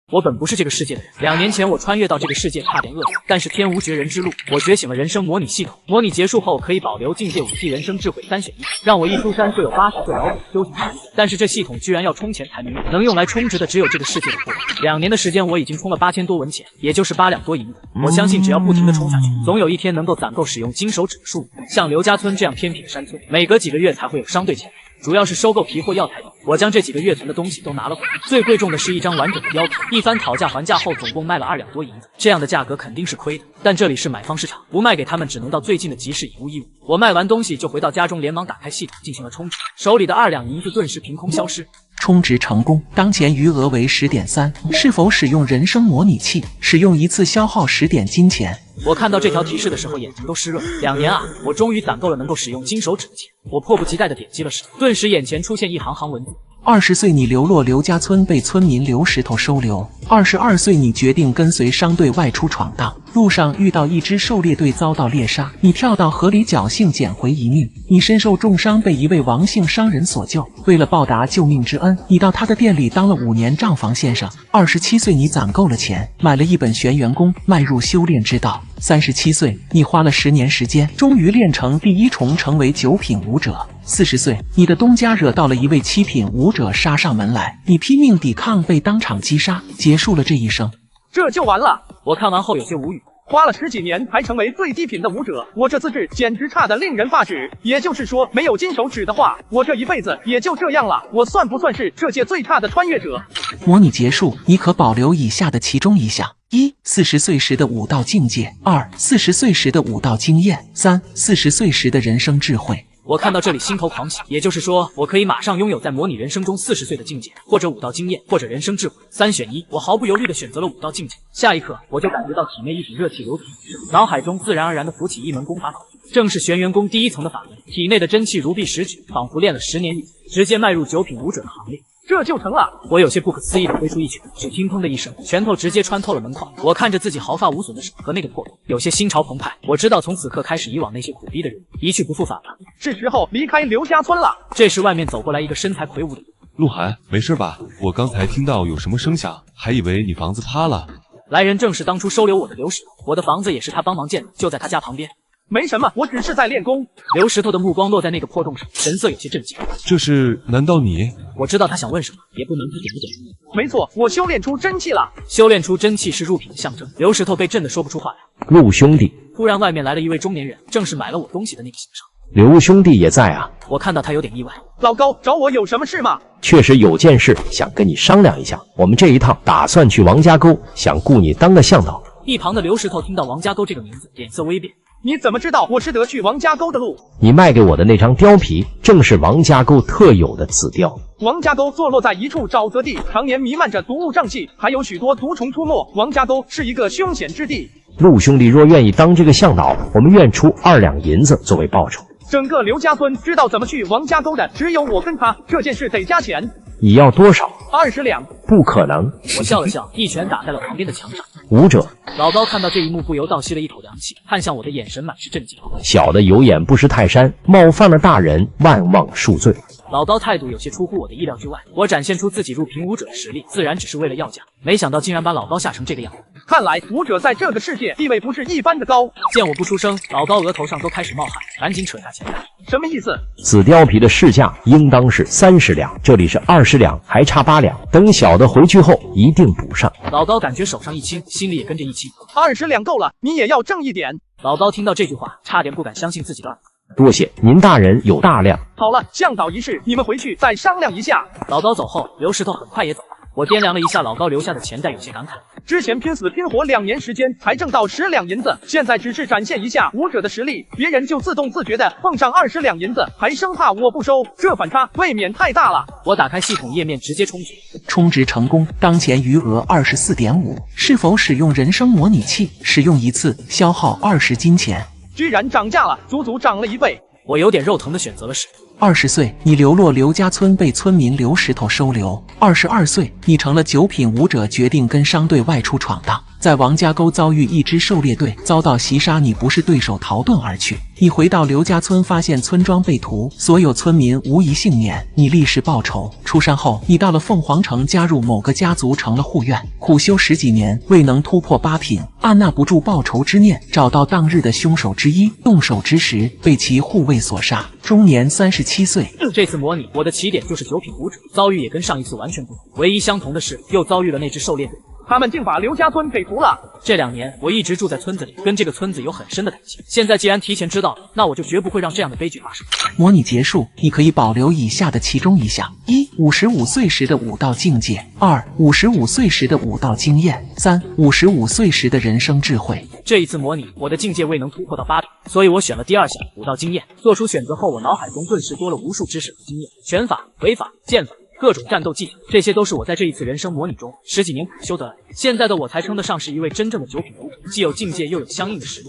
我本不是这个世界的人。2年前我穿越到这个世界，差点饿死，但是天无绝人之路，我觉醒了人生模拟系统。模拟结束后可以保留境界武器、人生智慧3选1，让我一出山就有80岁老者修行成就。但是这系统居然要充钱才能用，能用来充值的只有这个世界的货币。2年的时间，我已经充了8000多文钱，也就是8两多银子。我相信只要不停的充下去，总有一天能够攒够使用金手指的数目。像刘家村这样偏僻的山村，每隔几个月才会有商队前来。主要是收购皮货药材。我将这几个月存的东西都拿了回来，最贵重的是一张完整的貂皮，一番讨价还价后，总共卖了2两多银子。这样的价格肯定是亏的，但这里是买方市场，不卖给他们只能到最近的集市以物易物。我卖完东西就回到家中，连忙打开系统进行了充值，手里的2两银子顿时凭空消失。充值成功，当前余额为10.3。是否使用人生模拟器？使用一次消耗10点金钱。我看到这条提示的时候，眼睛都湿润。2年啊，我终于攒够了能够使用金手指的钱。我迫不及待地点击了使用，顿时眼前出现一行行文字：20岁你流落刘家村，被村民刘石头收留。22岁你决定跟随商队外出闯荡，路上遇到一支狩猎队遭到猎杀，你跳到河里侥幸捡回一命。你身受重伤，被一位王姓商人所救，为了报答救命之恩，你到他的店里当了5年账房先生。27岁你攒够了钱，买了一本玄元功，迈入修炼之道。37岁你花了10年时间，终于练成第1重，成为9品武者。40岁你的东家惹到了一位7品武者杀上门来，你拼命抵抗，被当场击杀，结束了这一生。这就完了？我看完后有些无语。花了10几年才成为最低品的武者，我这资质简直差得令人发指。也就是说，没有金手指的话，我这一辈子也就这样了。我算不算是这届最差的穿越者？模拟结束，你可保留以下的其中一项：1、40岁时的武道境界；2、40岁时的武道经验；3、40岁时的人生智慧。我看到这里心头狂喜，也就是说，我可以马上拥有在模拟人生中40岁的境界，或者武道经验，或者人生智慧，3选1。我毫不犹豫地选择了武道境界。下一刻，我就感觉到体内一股热气流淌，脑海中自然而然地浮起一门功法口诀，正是玄元功第1层的法门。体内的真气如臂使举，仿佛练了10年一直接迈入9品武者的行列。这就成了！我有些不可思议地挥出一拳，只听砰的一声，拳头直接穿透了门框。我看着自己毫发无损的手和那个破洞，有些心潮澎湃。我知道从此刻开始，以往那些苦逼的日子一去不复返了，是时候离开刘家村了。这时外面走过来一个身材魁梧的人。鹿晗，没事吧？我刚才听到有什么声响，还以为你房子塌了。来人正是当初收留我的刘石头，我的房子也是他帮忙建的，就在他家旁边。没什么，我只是在练功。刘石头的目光落在那个破洞上，神色有些震惊。这是？难道你？我知道他想问什么，也不能不点不点。没错，我修炼出真气了。修炼出真气是入品的象征。刘石头被震得说不出话来。陆兄弟，突然外面来了一位中年人，正是买了我东西的那个行商。刘兄弟也在啊。我看到他有点意外。老高，找我有什么事吗？确实有件事想跟你商量一下。我们这一趟打算去王家沟，想雇你当个向导。一旁的刘石头听到王家沟这个名字，脸色微变。你怎么知道我是得去王家沟的路？你卖给我的那张貂皮，正是王家沟特有的紫貂。王家沟坐落在一处沼泽地，常年弥漫着毒物瘴气，还有许多毒虫出没。王家沟是一个凶险之地。陆兄弟若愿意当这个向导，我们愿出2两银子作为报酬。整个刘家村知道怎么去王家沟的，只有我跟他。这件事得加钱。你要多少？20两。不可能。我笑了笑，一拳打在了旁边的墙上。武者。老高看到这一幕，不由倒吸了一口凉气，看向我的眼神满是震惊。小的有眼不识泰山，冒犯了大人，万望恕罪。老高态度有些出乎我的意料之外，我展现出自己入品武者的实力，自然只是为了要价，没想到竟然把老高吓成这个样子。看来武者在这个世界地位不是一般的高。见我不出声，老高额头上都开始冒汗，赶紧扯下钱来。什么意思？紫貂皮的市价应当是30两，这里是20两，还差8两。等小的回去后一定补上。老高感觉手上一轻，心里也跟着一轻。20两够了，你也要挣一点。老高听到这句话，差点不敢相信自己的耳朵。多谢您大人有大量。好了，向导一事你们回去再商量一下。老高走后，刘石头很快也走了。我掂量了一下老高留下的钱袋，有些感慨。之前拼死拼活2年时间才挣到10两银子，现在只是展现一下武者的实力，别人就自动自觉的奉上20两银子，还生怕我不收，这反差未免太大了。我打开系统页面，直接充值。充值成功，当前余额24.5。是否使用人生模拟器？使用一次消耗20金钱。居然涨价了，足足涨了1倍。我有点肉疼的选择了是。20岁，你流落刘家村，被村民刘石头收留。22岁，你成了九品武者，决定跟商队外出闯荡。在王家沟遭遇一支狩猎队，遭到袭杀，你不是对手，逃遁而去。你回到刘家村，发现村庄被屠，所有村民无一幸免。你立誓报仇。出山后，你到了凤凰城，加入某个家族，成了护院，苦修10几年，未能突破8品，按捺不住报仇之念，找到当日的凶手之一，动手之时被其护卫所杀，终年37岁。这次模拟我的起点就是九品武者，遭遇也跟上一次完全不同，唯一相同的是又遭遇了那支狩猎队。他们竟把刘家村给屠了。这2年我一直住在村子里，跟这个村子有很深的感情。现在既然提前知道了，那我就绝不会让这样的悲剧发生。模拟结束，你可以保留以下的其中一项：1. 55岁时的武道境界；2. 55岁时的武道经验；3. 55岁时的人生智慧。这一次模拟，我的境界未能突破到8品，所以我选了第2项武道经验。做出选择后，我脑海中顿时多了无数知识和经验，拳法、违法、剑法。各种战斗技巧，这些都是我在这一次人生模拟中10几年苦修得来。现在的我才称得上是一位真正的九品武者，既有境界又有相应的实力。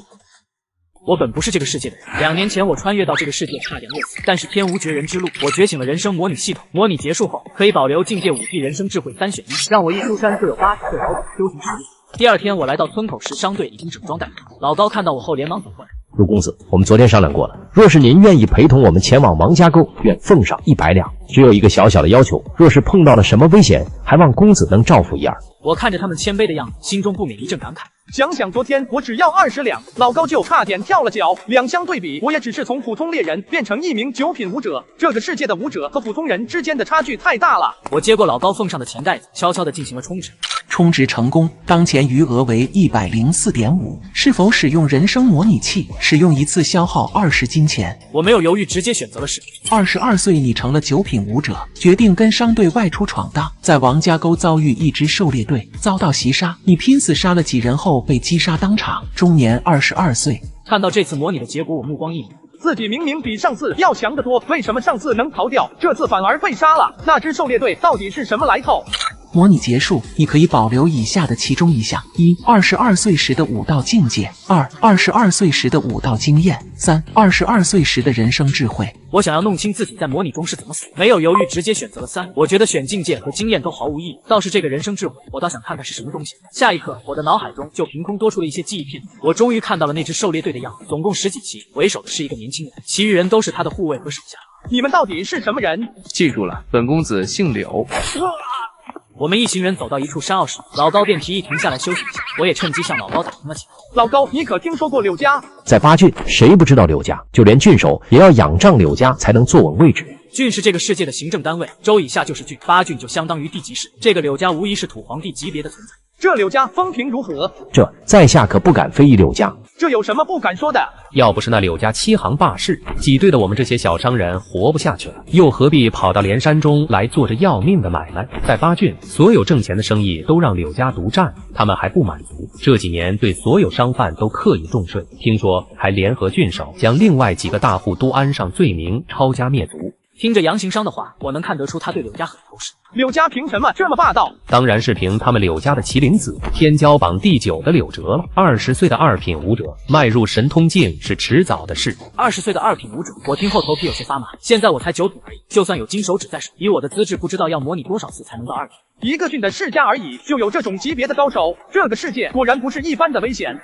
我本不是这个世界的人，2年前我穿越到这个世界，差点饿死，但是天无绝人之路，我觉醒了人生模拟系统。模拟结束后，可以保留境界5P、人生智慧3选1，让我一出山就有80岁好手修行实力。第2天我来到村口时，商队已经整装待发，老高看到我后连忙走过来。陆公子，我们昨天商量过了，若是您愿意陪同我们前往王家沟，愿奉上100两。只有一个小小的要求，若是碰到了什么危险，还望公子能照拂一二。我看着他们谦卑的样子，心中不免一阵感慨。想想昨天我只要20两，老高就差点跳了脚。两相对比，我也只是从普通猎人变成一名九品武者。这个世界的武者和普通人之间的差距太大了。我接过老高奉上的钱袋子，悄悄地进行了充值。充值成功，当前余额为104.5。是否使用人生模拟器？使用一次消耗20金钱。我没有犹豫，直接选择了是。22岁，你成了九品武者，决定跟商队外出闯荡。在王家沟遭遇一支狩猎队，遭到袭杀，你拼死杀了几人后被击杀当场，终年22岁。看到这次模拟的结果，我目光一凝。自己明明比上次要强得多，为什么上次能逃掉，这次反而被杀了？那支狩猎队到底是什么来头？模拟结束，你可以保留以下的其中一项：1. 22岁时的武道境界；2. 22岁时的武道经验；3. 22岁时的人生智慧。我想要弄清自己在模拟中是怎么死，没有犹豫，直接选择了3。我觉得选境界和经验都毫无意义，倒是这个人生智慧，我倒想看看是什么东西。下一刻，我的脑海中就凭空多出了一些记忆片段。我终于看到了那支狩猎队的样子，总共10几期，为首的是一个年轻人，其余人都是他的护卫和手下。你们到底是什么人？记住了，本公子姓柳。我们一行人走到一处山坳时，老高便提议停下来休息一下，我也趁机向老高打听了起来。老高，你可听说过柳家？在八郡，谁不知道柳家？就连郡守也要仰仗柳家才能坐稳位置。郡是这个世界的行政单位，州以下就是郡，8郡就相当于地级市。这个柳家无疑是土皇帝级别的存在。这柳家风评如何？这在下可不敢非议柳家。这有什么不敢说的？要不是那柳家欺行霸市，挤兑的我们这些小商人活不下去了，又何必跑到连山中来做着要命的买卖？在八郡，所有挣钱的生意都让柳家独占，他们还不满足，这几年对所有商贩都课以重税，听说还联合郡守将另外几个大户都安上罪名，抄家灭族。听着杨行商的话，我能看得出他对柳家很头饰。柳家凭什么这么霸道？当然是凭他们柳家的麒麟子，天骄榜第9的柳哲了。20岁的2品武者，迈入神通境是迟早的事。20岁的2品武者，我听后头皮有些发麻。现在我才9品而已，就算有金手指在手，以我的资质，不知道要模拟多少次才能到2品。一个郡的世家而已，就有这种级别的高手，这个世界果然不是一般的危险。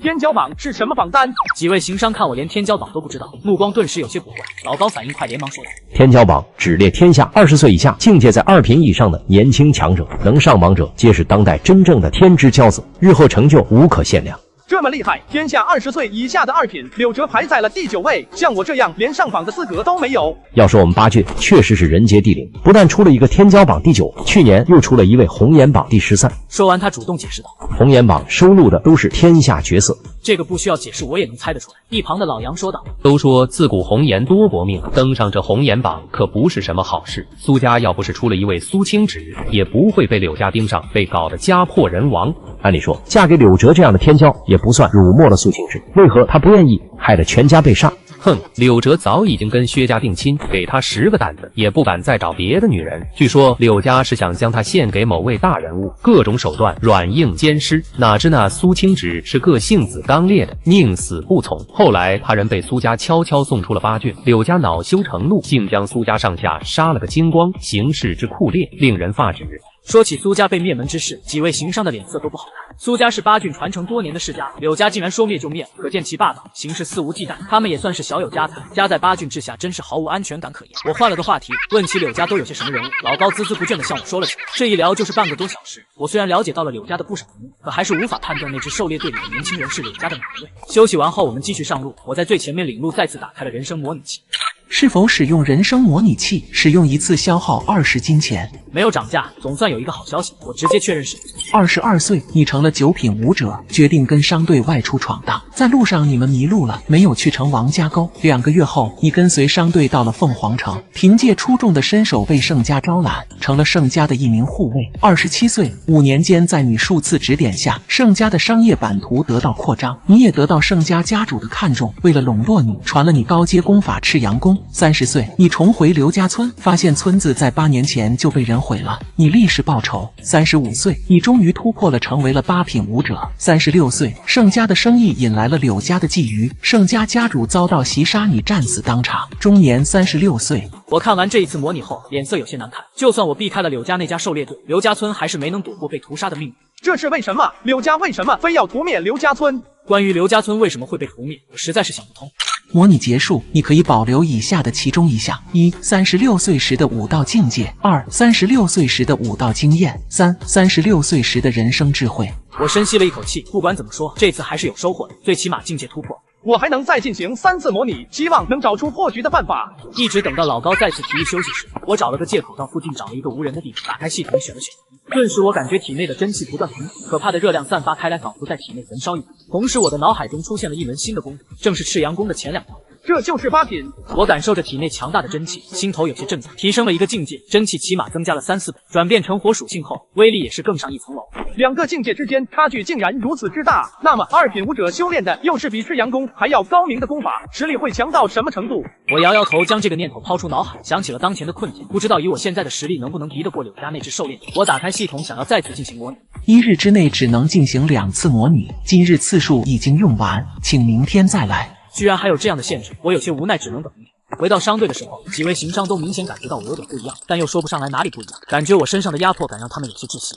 天骄榜是什么榜单？几位行商看我连天骄榜都不知道，目光顿时有些古怪。老高反应快，连忙说道：天骄榜只列天下20岁以下，境界在2品以上的年轻强者，能上榜者皆是当代真正的天之骄子，日后成就无可限量。这么厉害，天下20岁以下的2品，柳哲排在了第9位，像我这样连上榜的资格都没有。要说我们八郡确实是人杰地灵，不但出了一个天骄榜第9，去年又出了一位红颜榜第13。说完，他主动解释道：红颜榜收录的都是天下绝色。这个不需要解释，我也能猜得出来。一旁的老杨说道：都说自古红颜多薄命，登上这红颜榜可不是什么好事。苏家要不是出了一位苏清芷，也不会被柳家盯上，被搞得家破人亡。按理说，嫁给柳哲这样的天骄也不算辱没了苏清芷，为何他不愿意，害得全家被杀？哼，柳哲早已经跟薛家定亲，给他10个胆子，也不敢再找别的女人。据说柳家是想将他献给某位大人物，各种手段软硬兼施。哪知那苏清直是个性子刚烈的，宁死不从。后来他人被苏家悄悄送出了巴郡，柳家恼羞成怒，竟将苏家上下杀了个精光，行事之酷烈，令人发指。说起苏家被灭门之事，几位行商的脸色都不好看。苏家是巴郡传承多年的世家，柳家竟然说灭就灭，可见其霸道，行事肆无忌惮。他们也算是小有家财，家在巴郡治下，真是毫无安全感可言。我换了个话题，问起柳家都有些什么人物，老高孜孜不倦地向我说了起来。这一聊就是半个多小时。我虽然了解到了柳家的不少人物，可还是无法判断那支狩猎队里的年轻人是柳家的哪一位。休息完后，我们继续上路。我在最前面领路，再次打开了人生模拟器。是否使用人生模拟器？使用一次消耗20金钱。没有涨价，总算有一个好消息。我直接确认是。22岁，你成了9品武者，决定跟商队外出闯荡。在路上你们迷路了，没有去成王家沟。2个月后，你跟随商队到了凤凰城，凭借出众的身手被盛家招揽，成了盛家的一名护卫。27岁，5年间在你数次指点下，盛家的商业版图得到扩张，你也得到盛家家主的看重。为了笼络你，传了你高阶功法赤阳功。30岁，你重回刘家村，发现村子在8年前就被人毁了，你立誓报仇。35岁，你终于突破了，成为了8品武者。36岁，盛家的生意引来了柳家的觊觎，盛家家主遭到袭杀，你战死当场，终年36岁。我看完这一次模拟后，脸色有些难看。就算我避开了柳家那家狩猎队，刘家村还是没能躲过被屠杀的命运。这是为什么？柳家为什么非要屠灭刘家村？关于刘家村为什么会被屠灭，我实在是想不通。模拟结束，你可以保留以下的其中一项：1. 36岁时的武道境界； 2. 36岁时的武道经验； 3. 36岁时的人生智慧。我深吸了一口气，不管怎么说，这次还是有收获的，最起码境界突破。我还能再进行3次模拟，希望能找出破局的办法。一直等到老高再次提议休息时，我找了个借口到附近找了一个无人的地方，打开系统选了选1。顿时我感觉体内的真气不断腾涌，可怕的热量散发开来，仿佛在体内焚烧一般。同时我的脑海中出现了一门新的功法，正是赤阳功的前2条。这就是8品。我感受着体内强大的真气，心头有些震动，提升了一个境界，真气起码增加了3、4倍。转变成火属性后，威力也是更上一层楼。2个境界之间差距竟然如此之大，那么2品武者修炼的又是比赤阳功还要高明的功法，实力会强到什么程度？我摇摇头，将这个念头抛出脑海，想起了当前的困境，不知道以我现在的实力能不能敌得过柳家那只狩猎队。我打开系统，想要再次进行模拟。1日之内只能进行2次模拟，今日次数已经用完，请明天再来。居然还有这样的限制，我有些无奈，只能等明天。回到商队的时候，几位行商都明显感觉到我有点不一样，但又说不上来哪里不一样，感觉我身上的压迫感让他们有些窒息。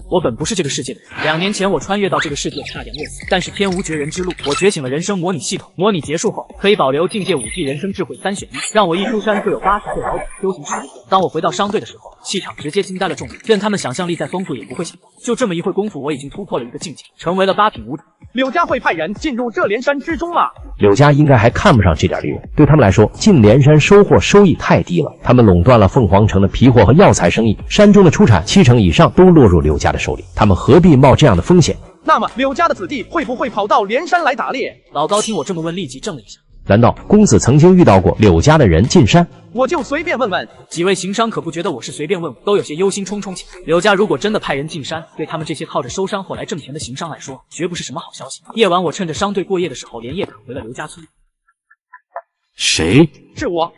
我本不是这个世界的人，2年前我穿越到这个世界，差点饿死，但是天无绝人之路，我觉醒了人生模拟系统。模拟结束后，可以保留境界、武技、人生智慧3选1，让我一出山就有80岁老者修行实力。当我回到商队的时候，气场直接惊呆了众人，任他们想象力再丰富也不会想到，就这么一会功夫，我已经突破了一个境界，成为了8品武者。柳家会派人进入这连山之中吗？柳家应该还看不上这点利润，对他们来说，进连山收益太低了。他们垄断了凤凰城的皮货和药材生意，山中的出产70%以上都落入柳家的手里，他们何必冒这样的风险？那么柳家的子弟会不会跑到连山来打猎？老高听我这么问，立即怔了一下。难道公子曾经遇到过柳家的人进山？我就随便问问。几位行商可不觉得我是随便问问，都有些忧心忡忡起来。柳家如果真的派人进山，对他们这些靠着收山货来挣钱的行商来说，绝不是什么好消息。夜晚，我趁着商队过夜的时候，连夜赶回了刘家村。谁？是我。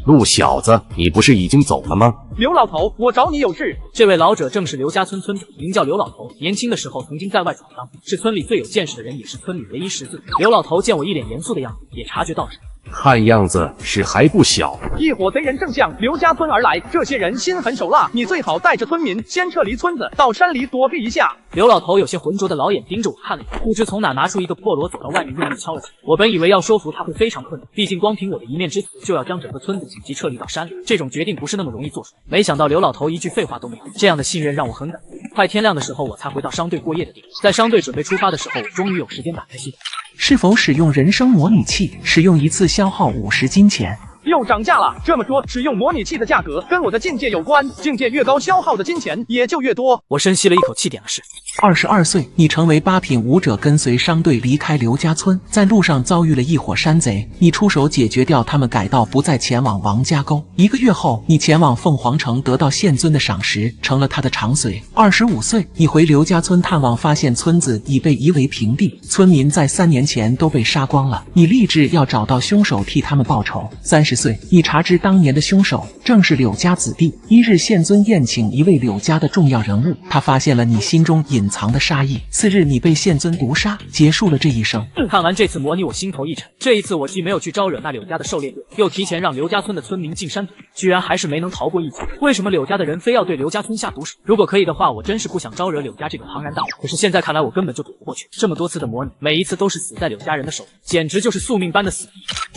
陆小子，你不是已经走了吗？刘老头，我找你有事。这位老者正是刘家村村长，名叫刘老头。年轻的时候曾经在外闯荡，是村里最有见识的人，也是村里唯一识字。刘老头见我一脸严肃的样子，也察觉到什么。看样子是还不小。一伙贼人正向刘家村而来，这些人心狠手辣，你最好带着村民先撤离村子，到山里躲避一下。刘老头有些浑浊的老眼盯着我看了一眼，不知从哪拿出一个破锣，走到外面用力敲了敲。我本以为要说服他会非常困难，毕竟光凭我的一面之词就要将整个村子紧急撤离到山里，这种决定不是那么容易做出。没想到刘老头一句废话都没有，这样的信任让我很感动。快天亮的时候，我才回到商队过夜的地方。在商队准备出发的时候，我终于有时间打开系统。是否使用人生模拟器？使用一次消耗50金钱。又涨价了。这么说，使用模拟器的价格跟我的境界有关，境界越高，消耗的金钱也就越多。我深吸了一口气，点了是。22岁，你成为8品武者，跟随商队离开刘家村，在路上遭遇了一伙山贼，你出手解决掉他们，改道不再前往王家沟。1个月后，你前往凤凰城，得到县尊的赏识，成了他的长随。25岁，你回刘家村探望，发现村子已被夷为平地，村民在3年前都被杀光了。你立志要找到凶手，替他们报仇。30岁，你查知当年的凶手正是柳家子弟。1日，县尊宴请一位柳家的重要人物，他发现了你心中隐藏的杀意。4日，你被县尊毒杀，结束了这一生。看完这次模拟，我心头一沉。这一次我既没有去招惹那柳家的狩猎队，又提前让刘家村的村民进山屯，居然还是没能逃过一劫。为什么柳家的人非要对刘家村下毒手？如果可以的话，我真是不想招惹柳家这个庞然大物。可是现在看来，我根本就躲不过去。这么多次的模拟，每一次都是死在柳家人的手里，简直就是宿命般的死。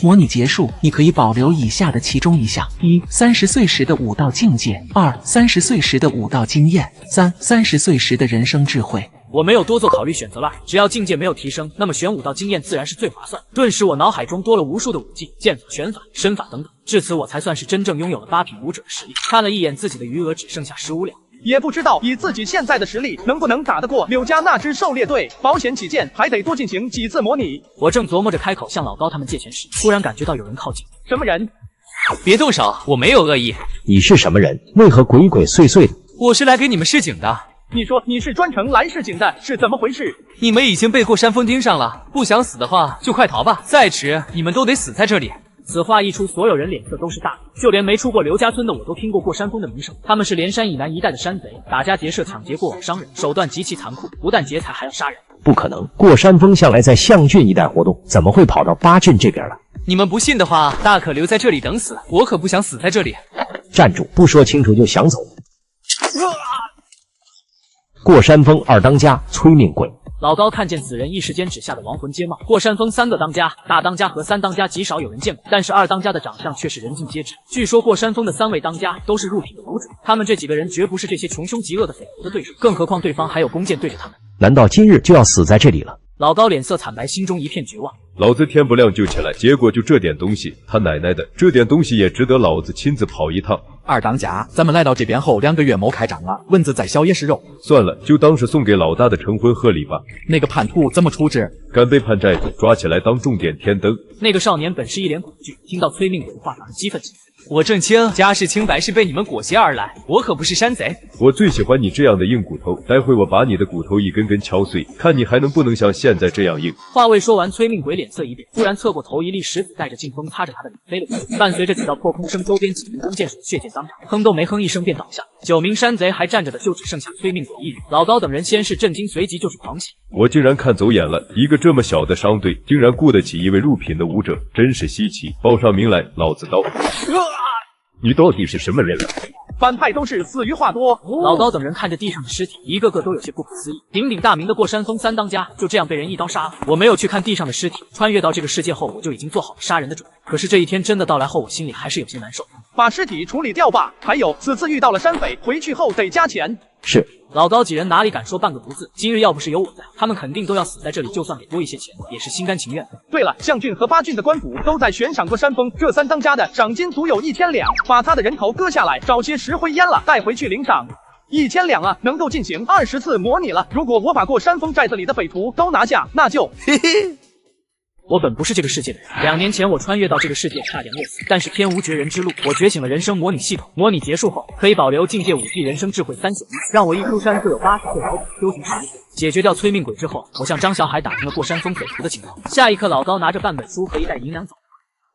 模拟结束，你可以保留以下的其中一项：1、30岁时的武道境界；2、30岁时的武道经验；3、30岁时的人生智慧。我没有多做考虑，选择了2。只要境界没有提升，那么选武道经验自然是最划算。顿时我脑海中多了无数的武技、剑法、拳法、身法等等，至此我才算是真正拥有了8品武者的实力。看了一眼自己的余额，只剩下15两。也不知道以自己现在的实力能不能打得过柳家那支狩猎队，保险起见，还得多进行几次模拟。我正琢磨着开口向老高他们借钱时，突然感觉到有人靠近。什么人？别动手，我没有恶意。你是什么人？为何鬼鬼祟祟的？我是来给你们示警的。你说你是专程来示警的，是怎么回事？你们已经被过山峰盯上了，不想死的话就快逃吧，再迟你们都得死在这里。此话一出，所有人脸色都是大变，就连没出过刘家村的我都听过过山峰的名声。他们是连山以南一带的山贼，打家劫舍、抢劫过往商人，手段极其残酷，不但劫财还要杀人。不可能，过山峰向来在象郡一带活动，怎么会跑到八郡这边来？你们不信的话，大可留在这里等死，我可不想死在这里。站住！不说清楚就想走。过山峰2当家催命鬼。老高看见此人，一时间指下的亡魂皆冒。过山峰3个当家，大当家和3当家极少有人见过，但是2当家的长相却是人尽皆知。据说过山峰的3位当家都是入品的武者，他们这几个人绝不是这些穷凶极恶的匪徒的对手，更何况对方还有弓箭对着他们。难道今日就要死在这里了？老高脸色惨白，心中一片绝望。老子天不亮就起来，结果就这点东西，他奶奶的，这点东西也值得老子亲自跑一趟。2当家，咱们来到这边后2个月没开张了，蚊子再小也是肉。算了，就当是送给老大的成婚贺礼吧。那个叛徒怎么处置？敢背叛寨子，抓起来当重点天灯。那个少年本是一脸恐惧，听到催命鬼的话，反而激愤起来。我郑清家世清白，是被你们裹挟而来，我可不是山贼。我最喜欢你这样的硬骨头，待会我把你的骨头一根根敲碎，看你还能不能像现在这样硬。话未说完，催命鬼脸色一变，突然侧过头，一粒石子带着劲风擦着他的脸飞了过去，伴随着几道破空声，周边几名弓箭手血溅当场，哼都没哼一声便倒下。9名山贼还站着的，就只剩下催命鬼一人。老高等人先是震惊，随即就是狂喜。我竟然看走眼了，一个这么小的商队，竟然雇得起一位入品的武者，真是稀奇。报上名来，老子刀。你到底是什么人了？反派都是死于话多。老高等人看着地上的尸体，一个个都有些不可思议。鼎鼎大名的过山峰3当家就这样被人一刀杀了。我没有去看地上的尸体，穿越到这个世界后，我就已经做好了杀人的准备。可是这一天真的到来后，我心里还是有些难受。把尸体处理掉吧。还有，此次遇到了山匪，回去后得加钱。是。老高几人哪里敢说半个不字？今日要不是有我在，他们肯定都要死在这里，就算给多一些钱，也是心甘情愿。对了，象郡和8郡的官府都在悬赏过山峰，这3当家的赏金足有1000两，把他的人头割下来，找些石灰腌了，带回去领赏。1000两啊，能够进行20次模拟了。如果我把过山峰寨子里的匪徒都拿下，那就嘿嘿。我本不是这个世界的人，2年前我穿越到这个世界，差点饿死，但是天无绝人之路，我觉醒了人生模拟系统。模拟结束后，可以保留境界、武技、人生智慧3选1，让我一出山就有80岁好歹修行实力。解决掉催命鬼之后，我向张小海打听了过山峰匪徒的情况。下一刻，老高拿着半本书和1袋银两走。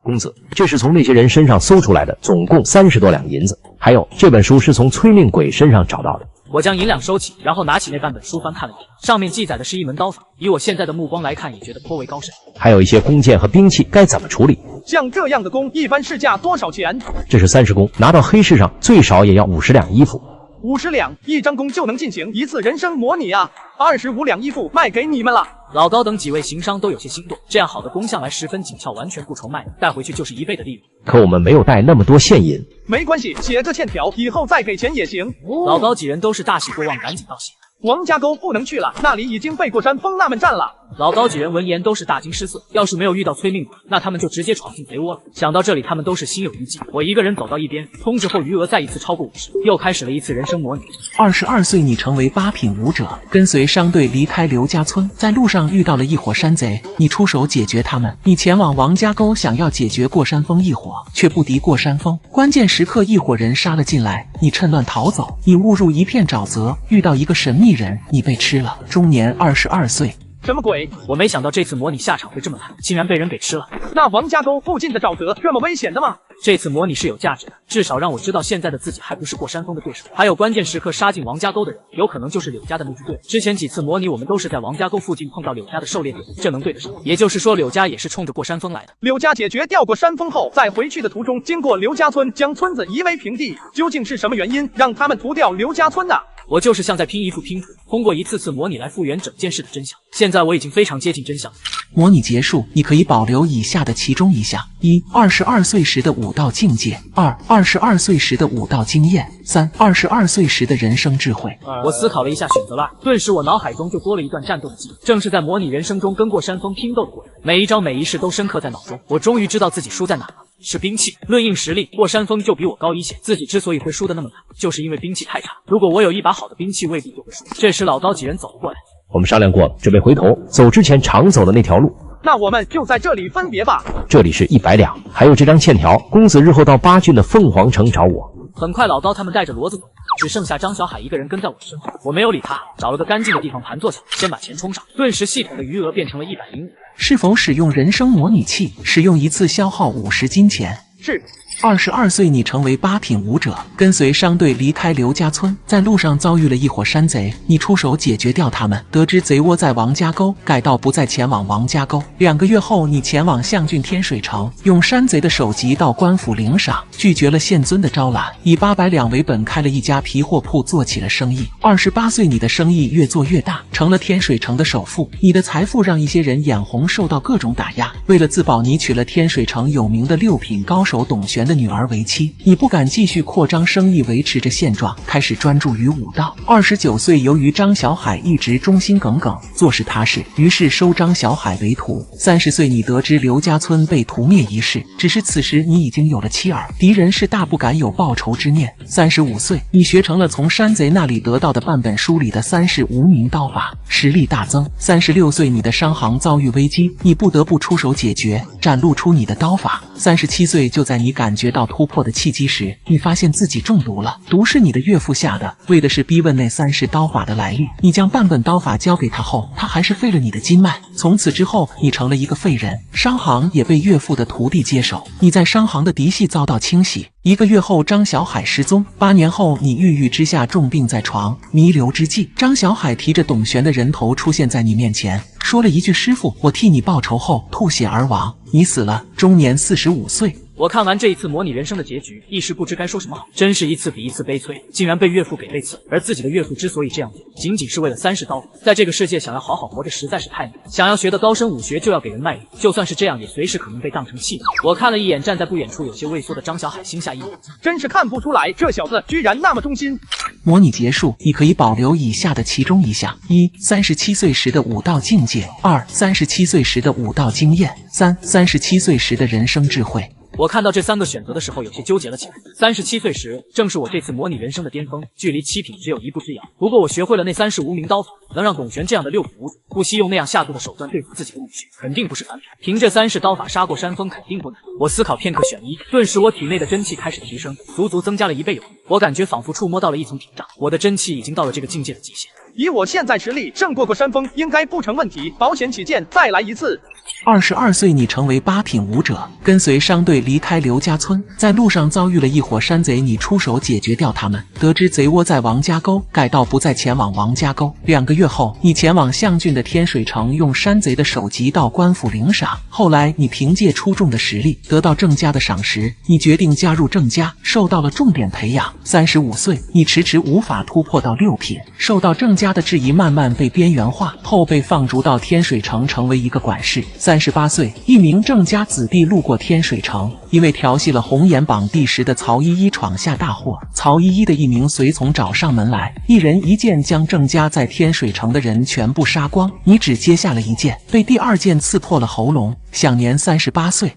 公子，这是从那些人身上搜出来的，总共30多两银子。还有，这本书是从催命鬼身上找到的。我将银两收起，然后拿起那半本书翻看了一眼，上面记载的是一门刀法，以我现在的目光来看，也觉得颇为高深。还有一些弓箭和兵器，该怎么处理？像这样的弓，一般市价多少钱？这是30弓，拿到黑市上最少也要50两衣服。50两，1张弓就能进行1次人生模拟啊！25两衣服卖给你们了。老高等几位行商都有些心动，这样好的弓向来十分紧俏，完全不愁卖，带回去就是1倍的利润。可我们没有带那么多现银。没关系，写个欠条，以后再给钱也行。老高几人都是大喜过望，赶紧道谢。王家沟不能去了，那里已经被过山峰他们占了。老高几人闻言都是大惊失色，要是没有遇到催命鬼，那他们就直接闯进贼窝了。想到这里，他们都是心有余悸。我一个人走到一边，通知后余额再一次超过50，又开始了一次人生模拟。22岁，你成为8品武者，跟随商队离开刘家村，在路上遇到了一伙山贼，你出手解决他们。你前往王家沟，想要解决过山峰一伙，却不敌过山峰。关键时刻，一伙人杀了进来，你趁乱逃走，你误入一片沼泽，遇到一个神秘人，你被吃了。终年22岁。什么鬼？我没想到这次模拟下场会这么惨，竟然被人给吃了。那王家沟附近的沼泽这么危险的吗？这次模拟是有价值的，至少让我知道现在的自己还不是过山峰的对手。还有关键时刻杀进王家沟的人，有可能就是柳家的那支队。之前几次模拟我们都是在王家沟附近碰到柳家的狩猎队，这能对得上。也就是说柳家也是冲着过山峰来的。柳家解决掉过山峰后，在回去的途中经过刘家村，将村子夷为平地。究竟是什么原因让他们屠掉刘家村呢？我就是像在拼一副拼图，通过一次次模拟来复原整件事的真相。现在我已经非常接近真相了。模拟结束，你可以保留以下的其中一项：1、22岁时的武道境界；2、22岁时的武道经验；3、22岁时的人生智慧。我思考了一下，选择了2，顿时我脑海中就多了一段战斗的记忆，正是在模拟人生中跟过山峰拼斗的过程，每一招每一式都深刻在脑中。我终于知道自己输在哪了。是兵器。论硬实力，过山峰就比我高一些。自己之所以会输得那么惨，就是因为兵器太差。如果我有一把好的兵器，未必就会输。这时老高几人走了过来，我们商量过，准备回头走之前常走的那条路。那我们就在这里分别吧。这里是100两，还有这张欠条。公子日后到巴郡的凤凰城找我。很快老高他们带着骡子走，只剩下张小海一个人跟在我身后。我没有理他，找了个干净的地方盘坐下，先把钱充上。顿时系统的余额变成了105。是否使用人生模拟器？使用一次消耗50金钱。是。22岁，你成为8品武者，跟随商队离开刘家村，在路上遭遇了一伙山贼，你出手解决掉他们。得知贼窝在王家沟，改道不再前往王家沟。2个月后，你前往象郡天水城，用山贼的首级到官府领赏，拒绝了县尊的招揽，以800两为本开了一家皮货铺，做起了生意。28岁，你的生意越做越大，成了天水城的首富。你的财富让一些人眼红，受到各种打压。为了自保，你娶了天水城有名的6品高手董璇的女儿为妻。你不敢继续扩张生意，维持着现状，开始专注于武道。29岁，由于张小海一直忠心耿耿，做事踏实，于是收张小海为徒。30岁，你得知刘家村被屠灭一事，只是此时你已经有了妻儿，敌人是大不敢有报仇之念。35岁，你学成了从山贼那里得到的半本书里的3式无名刀法，实力大增。36岁，你的商行遭遇危机，你不得不出手解决，展露出你的刀法。37岁，就在你感觉到突破的契机时，你发现自己中毒了，毒是你的岳父下的，为的是逼问那3式刀法的来历。你将半本刀法交给他后，他还是废了你的筋脉。从此之后，你成了一个废人，商行也被岳父的徒弟接手。你在商行的嫡系遭到清洗。1个月后，张小海失踪。8年后，你郁郁之下重病在床，弥留之际，张小海提着董璇的人头出现在你面前，说了一句：“师傅，我替你报仇”后吐血而亡。你死了，终年45岁。我看完这一次模拟人生的结局，一时不知该说什么好，真是一次比一次悲催，竟然被岳父给背刺。而自己的岳父之所以这样做，仅仅是为了3式刀法。在这个世界，想要好好活着实在是太难，想要学的高深武学就要给人卖力，就算是这样，也随时可能被当成弃子。我看了一眼站在不远处有些畏缩的张小海，心下一凛，真是看不出来这小子居然那么忠心。模拟结束，你可以保留以下的其中一项：1、37岁时的武道境界；2、37岁时的武道经验；3、37岁时的人生智慧。我看到这3个选择的时候，有些纠结了起来。37岁时，正是我这次模拟人生的巅峰，距离7品只有1步之遥。不过我学会了那3式无名刀法，能让董璇这样的6品武者不惜用那样下毒的手段对付自己的武学，肯定不是凡人。凭这3式刀法杀过山峰肯定不难。我思考片刻，选了1，顿时我体内的真气开始提升，足足增加了1倍有余。我感觉仿佛触摸到了一层屏障，我的真气已经到了这个境界的极限。以我现在实力，胜过山峰应该不成问题。保险起见，再来一次。22岁，你成为8品武者，跟随商队离开刘家村，在路上遭遇了一伙山贼，你出手解决掉他们。得知贼窝在王家沟，改道不再前往王家沟。2个月后，你前往象郡的天水城，用山贼的首级到官府领赏。后来，你凭借出众的实力，得到郑家的赏识，你决定加入郑家，受到了重点培养。35岁，你迟迟无法突破到6品，受到郑家家的质疑慢慢被边缘化，后被放逐到天水城，成为一个管事。38岁，一名郑家子弟路过天水城，因为调戏了红颜榜第10的曹依依闯下大祸。曹依依的一名随从找上门来，一人一剑将郑家在天水城的人全部杀光，你只接下了一剑，被第2剑刺破了喉咙，享年38岁。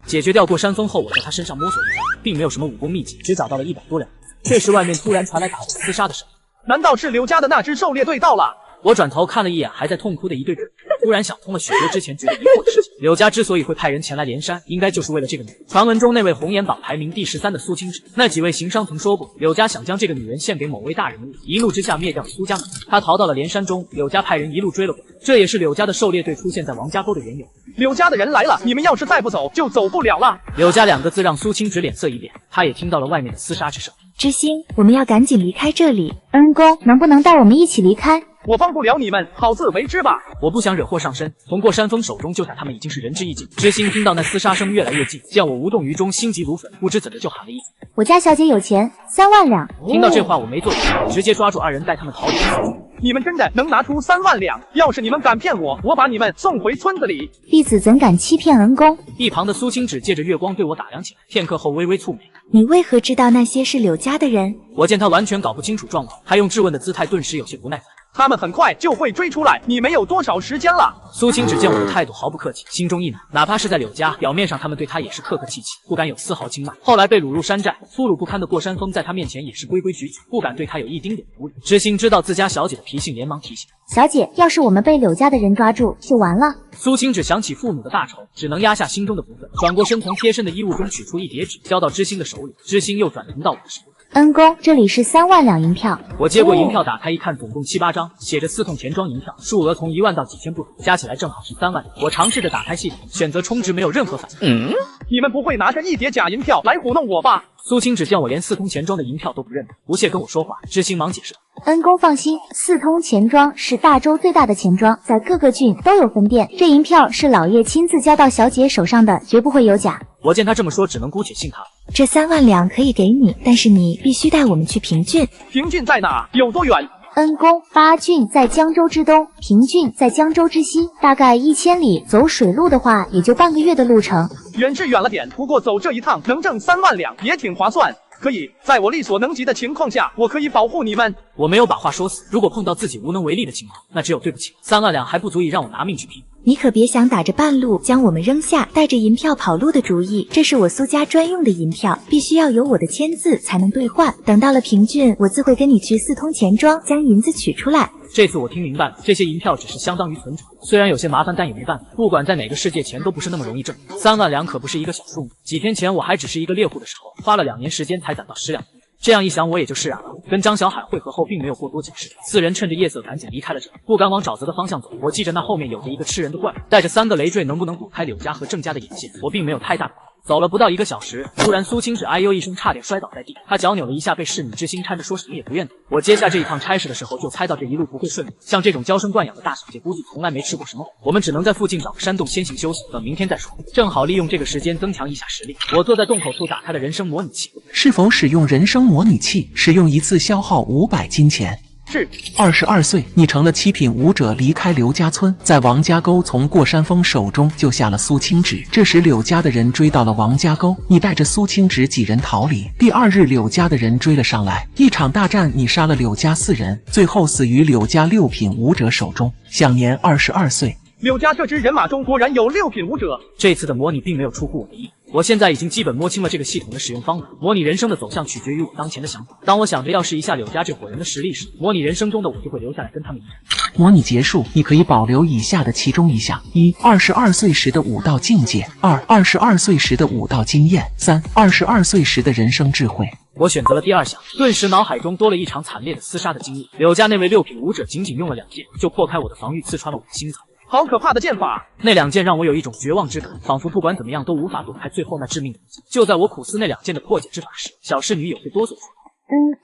解决掉过山峰后，我在他身上摸索一番，并没有什么武功秘籍，只找到了100多两。这时外面突然传来打斗厮杀的声音，难道是柳家的那支狩猎队到了？我转头看了一眼还在痛哭的一对主，突然想通了许多之前觉得疑惑的事情。柳家之所以会派人前来连山，应该就是为了这个女人。传闻中那位红颜榜排名第13的苏清芷，那几位行商曾说过，柳家想将这个女人献给某位大人物，一怒之下灭掉了苏家门。她逃到了连山中，柳家派人一路追了过来，这也是柳家的狩猎队出现在王家沟的缘由。柳家的人来了，你们要是再不走，就走不了了。柳家2个字让苏清芷脸色一变，她也听到了外面的厮杀之声。知心，我们要赶紧离开这里。恩公，能不能带我们一起离开？我帮不了你们，好自为之吧。我不想惹祸上身，从过山峰手中救下他们已经是仁至义尽。知心听到那厮杀声越来越近，见我无动于衷，心急如焚，不知怎的就喊了一句：“我家小姐有钱，3万两。”听到这话，我没做主，直接抓住2人，带他们逃离了。你们真的能拿出3万两？要是你们敢骗我，我把你们送回村子里。弟子怎敢欺骗恩公？一旁的苏清芷借着月光对我打量起来，片刻后微微蹙眉。你为何知道那些是柳家的人？我见他完全搞不清楚状况，还用质问的姿态，顿时有些不耐烦。他们很快就会追出来，你没有多少时间了。苏清芷见我的态度毫不客气，心中一恼，哪怕是在柳家，表面上他们对他也是客客气气，不敢有丝毫轻慢。后来被掳入山寨，粗鲁不堪的过山峰在他面前也是规规矩矩，不敢对他有一丁点的无礼。知心知道自家小姐的脾性，连忙提醒：“小姐，要是我们被柳家的人抓住，就完了。”苏清芷想起父母的大仇，只能压下心中的不忿，转过身从贴身的衣物中取出一叠纸，交到知心的手里。知心又转腾到我的手里。恩公，这里是3万两银票。我接过银票，打开一看，总共7、8张，写着4通钱庄银票，数额从1万到几千不等，加起来正好是3万两。我尝试着打开系统，选择充值，没有任何反应。你们不会拿着一叠假银票来糊弄我吧？苏清芷见我连4通钱庄的银票都不认得，不屑跟我说话。知心忙解释：“恩公放心，4通钱庄是大州最大的钱庄，在各个郡都有分店。这银票是老爷亲自交到小姐手上的，绝不会有假。”我见他这么说，只能姑且信他了。这3万两可以给你，但是你必须带我们去平郡。平郡在哪？有多远？恩公，8郡在江州之东，平郡在江州之西，大概1000里。走水路的话，也就半个月的路程。远是远了点，不过走这一趟能挣3万两，也挺划算。可以，在我力所能及的情况下，我可以保护你们。我没有把话说死，如果碰到自己无能为力的情况，那只有对不起。3万两还不足以让我拿命去拼。你可别想打着半路将我们扔下，带着银票跑路的主意。这是我苏家专用的银票，必须要有我的签字才能兑换。等到了平郡，我自会跟你去4通钱庄将银子取出来。这次我听明白了，这些银票只是相当于存储，虽然有些麻烦，但也没办法。不管在哪个世界，钱都不是那么容易挣。3万两可不是一个小数目。几天前我还只是一个猎户的时候，花了2年时间才攒到10两。这样一想，我也就释然了。跟张小海会合后，并没有过多解释。4人趁着夜色赶紧离开了这，不敢往沼泽的方向走。我记着那后面有着一个吃人的怪物，带着3个累赘，能不能躲开柳家和郑家的眼线，我并没有太大的。走了不到1个小时，突然苏清芷哎呦一声，差点摔倒在地。她脚扭了一下，被侍女之心搀着，说什么也不愿动。我接下这一趟差事的时候，就猜到这一路不会顺利。像这种娇生惯养的大小姐，估计从来没吃过什么苦。我们只能在附近找个山洞先行休息，等明天再说。正好利用这个时间增强一下实力。我坐在洞口处打开了人生模拟器。是否使用人生模拟器？使用一次消耗500金钱。是。22岁，你成了7品武者，离开刘家村，在王家沟从过山峰手中救下了苏清芷。这时柳家的人追到了王家沟，你带着苏清芷几人逃离。第2日，柳家的人追了上来，一场大战，你杀了柳家4人，最后死于柳家6品武者手中，享年22岁。柳家这支人马中果然有6品武者。这次的模拟并没有出乎我的意。我现在已经基本摸清了这个系统的使用方法。模拟人生的走向取决于我当前的想法。当我想着要试一下柳家这伙人的实力时，模拟人生中的我就会留下来跟他们一战。模拟结束，你可以保留以下的其中一项：1、22岁时的武道境界；2、22岁时的武道经验；3、22岁时的人生智慧。我选择了第2项，顿时脑海中多了一场惨烈的厮杀的经历。柳家那位6品武者仅仅用了2剑，就破开我的防御，刺穿了我的心脏。好可怕的剑法！那2剑让我有一种绝望之感，仿佛不管怎么样都无法躲开最后那致命的一击。就在我苦思那2剑的破解之法时，小侍女有些哆嗦说：“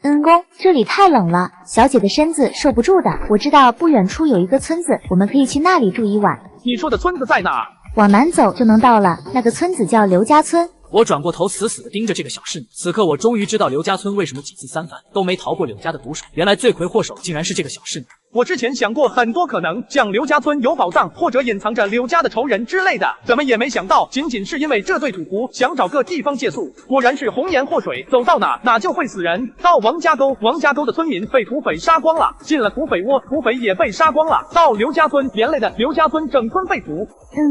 恩公，这里太冷了，小姐的身子受不住的。我知道不远处有一个村子，我们可以去那里住一晚。”你说的村子在哪？往南走就能到了，那个村子叫刘家村。我转过头，死死地盯着这个小侍女。此刻我终于知道刘家村为什么几次3番都没逃过柳家的毒手，原来罪魁祸首竟然是这个小侍女。我之前想过很多可能，像刘家村有宝藏，或者隐藏着刘家的仇人之类的，怎么也没想到，仅仅是因为这对土狐想找个地方借宿，果然是红颜祸水，走到哪就会死人。到王家沟，王家沟的村民被土匪杀光了；进了土匪窝，土匪也被杀光了。到刘家村，连累的刘家村整村被俘。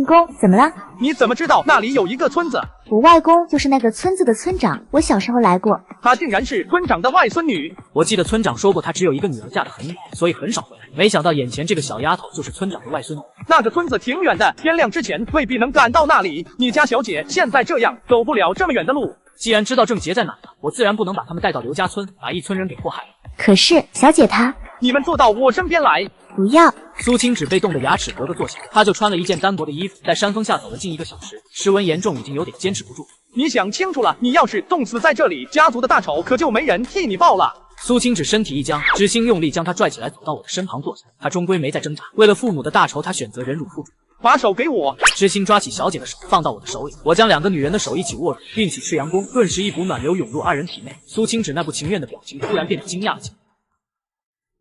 公，怎么了？你怎么知道那里有一个村子？我外公就是那个村子的村长，我小时候来过。她竟然是村长的外孙女。我记得村长说过，他只有一个女儿，嫁得很远，所以很少回来。没想到眼前这个小丫头就是村长的外孙女。那个村子挺远的，天亮之前未必能赶到那里。你家小姐现在这样，走不了这么远的路。既然知道郑杰在哪了，我自然不能把他们带到刘家村，把一村人给祸害了。可是小姐她，你们坐到我身边来。不要。苏青只被冻得牙齿咯咯作响，她就穿了一件单薄的衣服，在山峰下走了近1个小时，湿温严重，已经有点坚持不住。你想清楚了，你要是冻死在这里，家族的大仇可就没人替你报了。苏青只身体一僵，知心用力将她拽起来，走到我的身旁坐下。她终归没再挣扎，为了父母的大仇，她选择忍辱负重。把手给我。知心抓起小姐的手，放到我的手里，我将2个女人的手一起握住，并起赤阳功，顿时一股暖流涌入2人体内。苏青只那不情愿的表情突然变得惊讶了起来。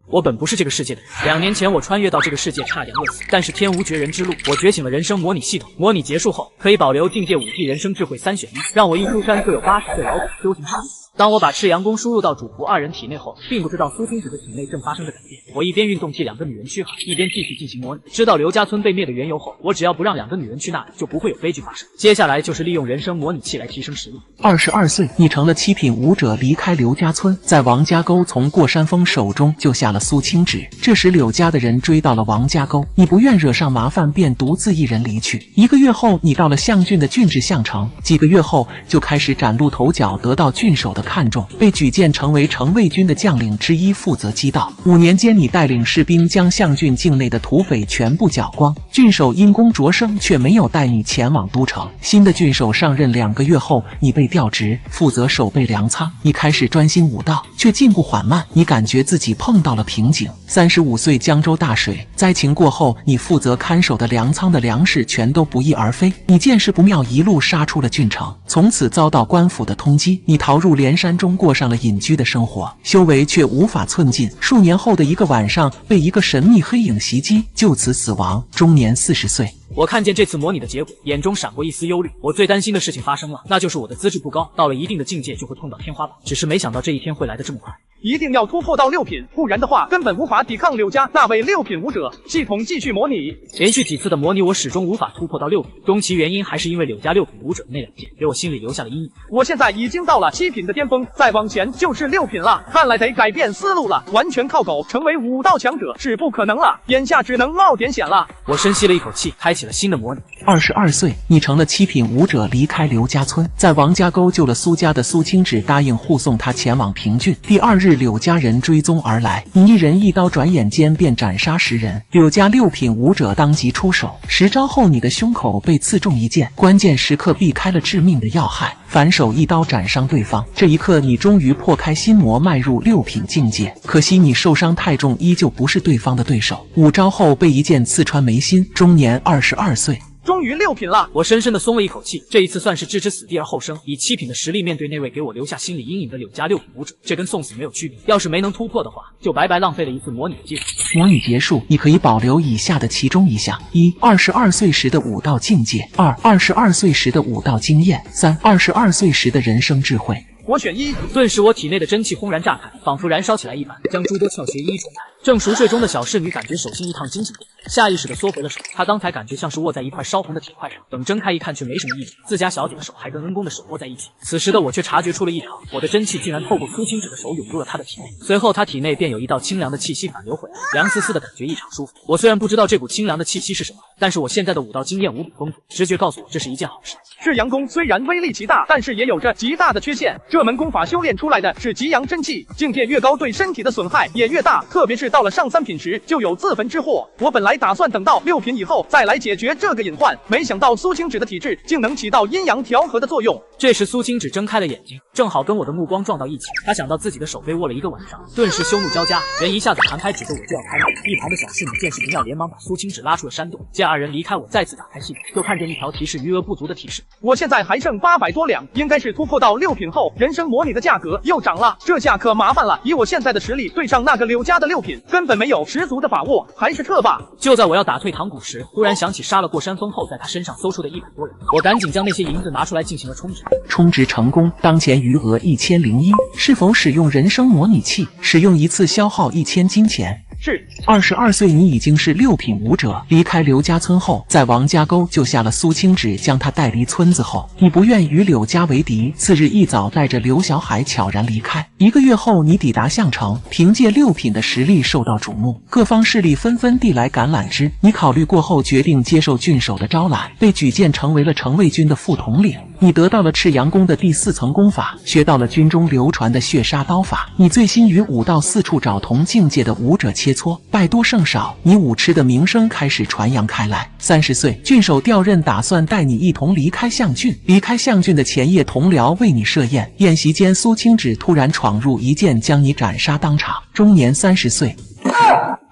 我本不是这个世界的人，2年前我穿越到这个世界，差点饿死，但是天无绝人之路，我觉醒了人生模拟系统。模拟结束后，可以保留境界5G、人生智慧3选1，让我一出山就有80岁老者修行实力。当我把赤阳功输入到主仆2人体内后，并不知道苏青子的体内正发生着改变。我一边运动替2个女人驱寒，一边继续进行模拟。知道刘家村被灭的缘由后，我只要不让2个女人去那里，就不会有悲剧发生。接下来就是利用人生模拟器来提升实力。22岁，你成了7品武者，离开刘家村，在王家沟从过山峰手中救下了苏青芷。这时柳家的人追到了王家沟，你不愿惹上麻烦，便独自一人离去。1个月后，你到了象郡的郡治项城，几个月后就开始崭露头角，得到郡守的看重，被举荐成为城卫军的将领之一，负责击盗。5年间，你带领士兵将象郡境内的土匪全部剿光。郡守因功擢升，却没有带你前往都城。新的郡守上任2个月后，你被调职，负责守备粮仓。你开始专心武道，却进步缓慢，你感觉自己碰到了瓶颈。35岁，江州大水灾情过后，你负责看守的粮仓的粮食全都不翼而飞。你见势不妙，一路杀出了郡城，从此遭到官府的通缉。你逃入连山中，过上了隐居的生活，修为却无法寸进。数年后的一个晚上，被一个神秘黑影袭击，就此死亡，终年40岁。我看见这次模拟的结果，眼中闪过一丝忧虑。我最担心的事情发生了，那就是我的资质不高，到了一定的境界就会碰到天花板。只是没想到这一天会来得这么快。一定要突破到6品，不然的话根本无法抵抗柳家那位6品武者。系统继续模拟，连续几次的模拟，我始终无法突破到6品。终其原因还是因为柳家6品武者那2剑，给我心里留下了阴影。我现在已经到了7品的巅峰，再往前就是6品了。看来得改变思路了，完全靠狗成为武道强者是不可能了，眼下只能冒点险了。我深吸了一口气，开启了新的模拟。22岁，你成了7品武者，离开刘家村，在王家沟救了苏家的苏青芷，答应护送他前往平郡。第2日，柳家人追踪而来，你一人一刀，转眼间便斩杀10人。柳家6品武者当即出手，10招后你的胸口被刺中一剑，关键时刻避开了致命的要害，反手一刀斩伤对方。这一刻，你终于破开心魔，迈入6品境界。可惜你受伤太重，依旧不是对方的对手。5招后被一剑刺穿眉心，终年22岁。终于6品了，我深深的松了一口气，这一次算是置之死地而后生。以7品的实力面对那位给我留下心理阴影的柳家6品武者，这跟送死没有区别。要是没能突破的话，就白白浪费了一次模拟的机会。模拟结束，你可以保留以下的其中一项：1、22岁时的武道境界；2、22岁时的武道经验；3、22岁时的人生智慧。我选1。顿时我体内的真气轰然炸开，仿佛燃烧起来一般，将诸多窍穴一一冲开。正熟睡中的小侍女感觉手心一烫，惊醒过来，下意识地缩回了手。她刚才感觉像是握在一块烧红的铁块上，等睁开一看却没什么异常，自家小姐的手还跟恩公的手握在一起。此时的我却察觉出了异常，我的真气竟然透过苏青芷的手涌入了她的体内，随后她体内便有一道清凉的气息反流回来，凉丝丝的感觉异常舒服。我虽然不知道这股清凉的气息是什么，但是我现在的武道经验无比丰富，直觉告诉我这是一件好事。赤阳功虽然威力极大，但是也有着极大的缺陷。这门功法修炼出来的是极阳真气，境界越高对身体的损害也越大，特别是到了上3品时就有自焚之祸。我本来来打算等到6品以后再来解决这个隐患，没想到苏青芷的体质竟能起到阴阳调和的作用。这时苏青芷睁开了眼睛，正好跟我的目光撞到一起。她想到自己的手被握了一个晚上，顿时羞怒交加，人一下子弹开指着我就要开骂。一旁的小侍女见势不妙，连忙把苏青芷拉出了山洞。见二人离开，我再次打开系统，就看见一条提示余额不足的提示。我现在还剩800多两，应该是突破到6品后，人生模拟的价格又涨了，这下可麻烦了。以我现在的实力，对上那个柳家的6品，根本没有十足的把握，还是撤吧。就在我要打退堂鼓时，突然想起杀了过山峰后在他身上搜出的100多人，我赶紧将那些银子拿出来进行了充值。充值成功，当前余额1001。是否使用人生模拟器？使用一次消耗1000金钱。是。22岁，你已经是6品武者。离开刘家村后，在王家沟救下了苏青芷，将她带离村子后，你不愿与柳家为敌。次日一早，带着刘小海悄然离开。1个月后，你抵达项城，凭借6品的实力受到瞩目，各方势力纷纷递来橄榄枝。你考虑过后，决定接受郡守的招揽，被举荐成为了城卫军的副统领。你得到了赤阳宫的第4层功法，学到了军中流传的血杀刀法。你醉心于武道4处找同境界的武者切磋，败多胜少，你武痴的名声开始传扬开来。30岁，郡守调任，打算带你一同离开象郡。离开象郡的前夜，同僚为你设宴，宴席间苏青芷突然闯入，一剑将你斩杀当场。终年30岁。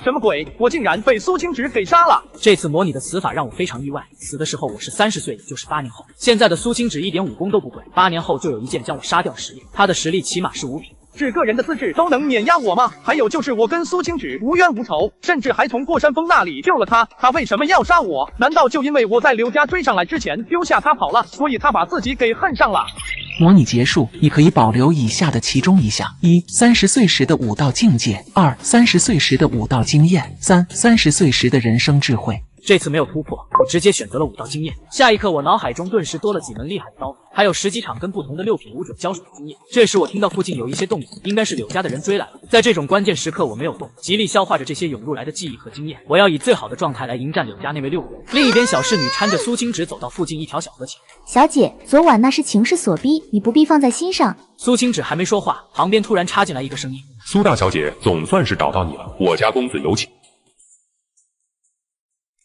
什么鬼？我竟然被苏青芷给杀了！这次模拟的死法让我非常意外，死的时候我是30岁，也就是8年后。现在的苏青芷一点武功都不会，8年后就有一剑将我杀掉的实力，他的实力起码是5品。是个人的资质都能碾压我吗？还有就是我跟苏青芷无冤无仇，甚至还从过山峰那里救了他，他为什么要杀我？难道就因为我在刘家追上来之前丢下他跑了，所以他把自己给恨上了？模拟结束，你可以保留以下的其中一项：1、30岁时的武道境界；2、30岁时的武道经验；3、30岁时的人生智慧。这次没有突破，我直接选择了武道经验。下一刻，我脑海中顿时多了几门厉害的刀法，还有10几场跟不同的6品武者交手的经验。这时我听到附近有一些动静，应该是柳家的人追来了。在这种关键时刻，我没有动，极力消化着这些涌入来的记忆和经验。我要以最好的状态来迎战柳家那位6人。另一边，小侍女搀着苏青芷走到附近一条小河前。小姐，昨晚那是情势所逼，你不必放在心上。苏青芷还没说话，旁边突然插进来一个声音：苏大小姐，总算是找到你了，我家公子有请。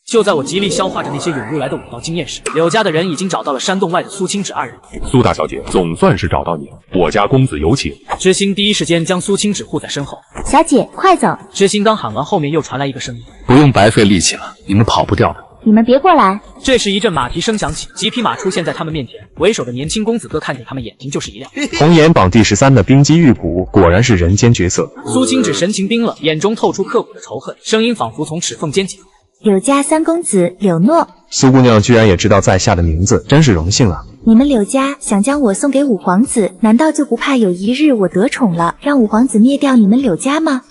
就在我极力消化着那些涌入来的武道经验时，柳家的人已经找到了山洞外的苏青芷2人。苏大小姐，总算是找到你了，我家公子有请。知心第一时间将苏青芷护在身后。小姐，快走！知心刚喊完，后面又传来一个声音：不用白费力气了，你们跑不掉的。你们别过来！这时一阵马蹄声响起，几匹马出现在他们面前。为首的年轻公子哥看见他们，眼睛就是一亮。红颜榜第13的冰肌玉骨，果然是人间绝色。苏青芷神情冰冷，眼中透出刻骨的仇恨，声音仿佛从齿缝间起。柳家3公子柳诺，苏姑娘居然也知道在下的名字，真是荣幸了。你们柳家想将我送给五皇子，难道就不怕有一日我得宠了，让五皇子灭掉你们柳家吗？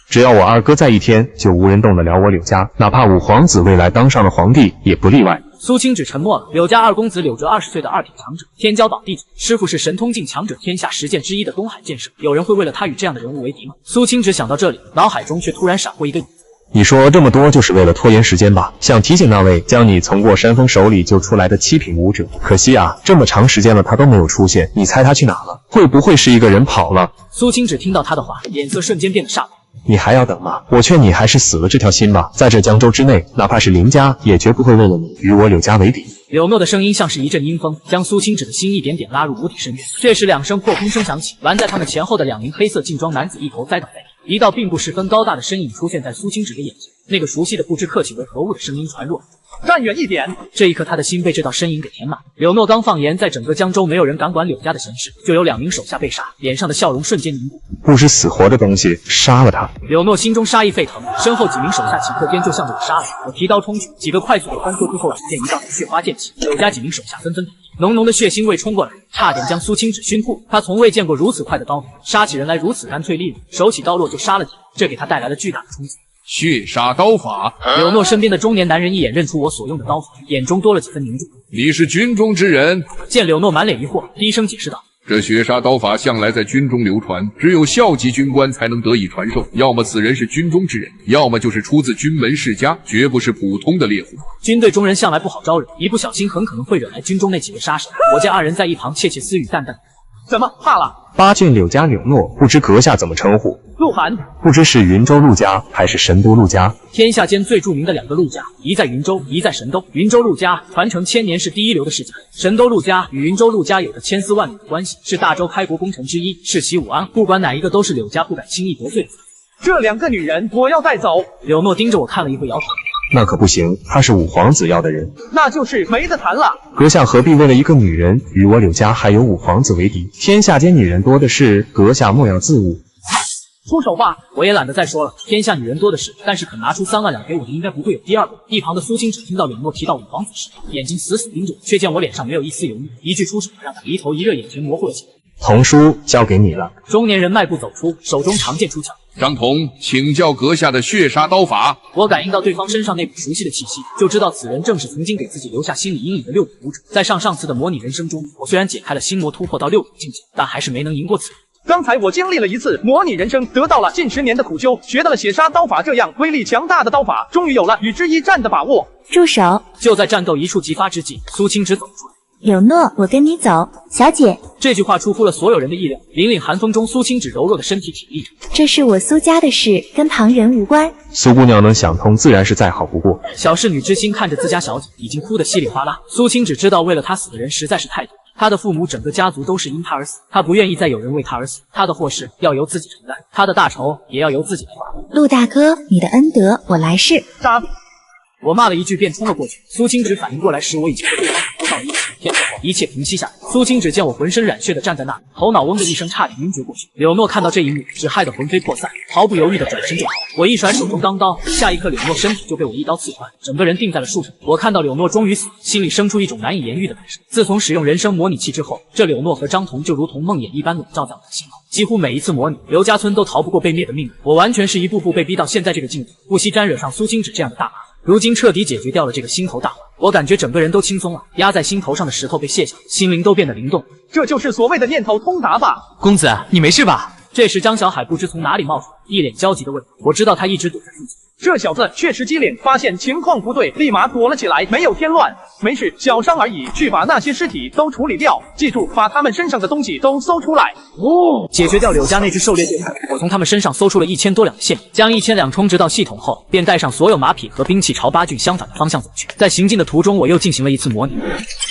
只要我二哥在一天，就无人动得了我柳家，哪怕五皇子未来当上了皇帝，也不例外。苏青芷沉默了。柳家2公子柳哲20岁的2品强者，天骄岛弟子，师傅是神通境强者天下10剑之一的东海剑圣，有人会为了他与这样的人物为敌吗？苏青芷想到这里，脑海中却突然闪过一个你说这么多就是为了拖延时间吧？想提醒那位将你从过山峰手里救出来的7品武者，可惜啊，这么长时间了他都没有出现，你猜他去哪了？会不会是一个人跑了？苏青芷听到他的话，脸色瞬间变得煞白。你还要等吗？我劝你还是死了这条心吧。在这江州之内，哪怕是林家，也绝不会为了你与我柳家为敌。柳诺的声音像是一阵阴风，将苏青芷的心一点点拉入无底深渊。这时2声破空声响起，拦在他们前后的2名黑色劲装男子一头栽倒在地。一道并不十分高大的身影出现在苏青芷的眼前，那个熟悉的不知客气为何物的声音传入。站远一点！这一刻，他的心被这道身影给填满。柳诺刚放言，在整个江州没有人敢管柳家的闲事，就有2名手下被杀，脸上的笑容瞬间凝固。不知死活的东西，杀了他！柳诺心中杀意沸腾，身后几名手下顷刻间就向着我杀来。我提刀冲去，几个快速的翻缩之后，只见一道血花溅起，柳家几名手下纷纷倒地，浓浓的血腥味冲过来，差点将苏青芷熏吐。他从未见过如此快的刀法，杀起人来如此干脆利落，手起刀落就杀了几人，这给他带来了巨大的冲击。血杀刀法，柳诺身边的中年男人一眼认出我所用的刀法，眼中多了几分凝重。你是军中之人？见柳诺满脸疑惑，低声解释道：这血杀刀法向来在军中流传，只有校级军官才能得以传授。要么此人是军中之人，要么就是出自军门世家，绝不是普通的猎户。军队中人向来不好招惹，一不小心很可能会惹来军中那几位杀手。我见2人在一旁窃窃私语，淡淡怎么怕了？巴郡柳家柳诺，不知阁下怎么称呼？鹿晗，不知是云州陆家还是神都陆家？天下间最著名的2个陆家，一在云州，一在神都。云州陆家传承千年，是第一流的世家；神都陆家与云州陆家有着千丝万缕的关系，是大周开国功臣之一，世袭武安。不管哪一个，都是柳家不敢轻易得罪的。这2个女人，我要带走。柳诺盯着我看了一会，摇头。那可不行，他是五皇子要的人，那就是没得谈了。阁下何必为了一个女人与我柳家还有五皇子为敌？天下间女人多的是，阁下莫要自误。出手吧！我也懒得再说了，天下女人多的是，但是肯拿出3万两给我的，应该不会有第二个。一旁的苏青只听到柳诺提到五皇子时，眼睛死死盯着我，却见我脸上没有一丝犹豫，一句出手让他鼻头一热，眼前模糊了起来。童书交给你了。中年人迈步走出，手中长剑出鞘。张童，请教阁下的血杀刀法。我感应到对方身上那股熟悉的气息，就知道此人正是曾经给自己留下心理阴影的6品武者。在上次的模拟人生中，我虽然解开了心魔，突破到6品境界，但还是没能赢过此人。刚才我经历了一次模拟人生，得到了近10年的苦修，学到了血杀刀法这样威力强大的刀法，终于有了与之一战的把握。住手！就在战斗一触即发之际，苏青只走出来。柳诺，我跟你走，小姐。这句话出乎了所有人的意料。凛凛寒风中，苏青只柔弱的身体挺立着。这是我苏家的事，跟旁人无关。苏姑娘能想通，自然是再好不过。小侍女之心看着自家小姐，已经哭得稀里哗啦。苏青只知道，为了她死的人实在是太多。她的父母，整个家族都是因她而死，她不愿意再有人为她而死。她的祸事要由自己承担，她的大仇也要由自己来还。陆大哥，你的恩德我来世。杀！我骂了一句便冲了过去。苏青只反应过来时，我已经被对方扑到了一片火，一切平息下来。苏青只见我浑身染血的站在那里，头脑嗡的一声，差点晕厥过去。柳诺看到这一幕，只害得魂飞魄散，毫不犹豫的转身就逃。我一甩手中钢刀，下一刻柳诺身体就被我一刀刺穿，整个人定在了树上。我看到柳诺终于死，心里生出一种难以言喻的感受。自从使用人生模拟器之后，这柳诺和张童就如同梦魇一般笼罩在我的心头。几乎每一次模拟，刘家村都逃不过被灭的命运。我完全是一步步被逼到现在这个境地，不惜沾惹上苏青芷这样的大麻。如今彻底解决掉了这个心头大患，我感觉整个人都轻松了，压在心头上的石头被卸下，心灵都变得灵动。这就是所谓的念头通达吧？公子，你没事吧？这时张小海不知从哪里冒出来，一脸焦急地问我。我知道他一直躲在附近。这小子确实机灵，发现情况不对，立马躲了起来，没有添乱。没事，小伤而已，去把那些尸体都处理掉，记住把他们身上的东西都搜出来。解决掉柳家那支狩猎队后，我从他们身上搜出了1000多两的线米，将1000两充值到系统后，便带上所有马匹和兵器朝巴郡相反的方向走去。在行进的途中，我又进行了一次模拟。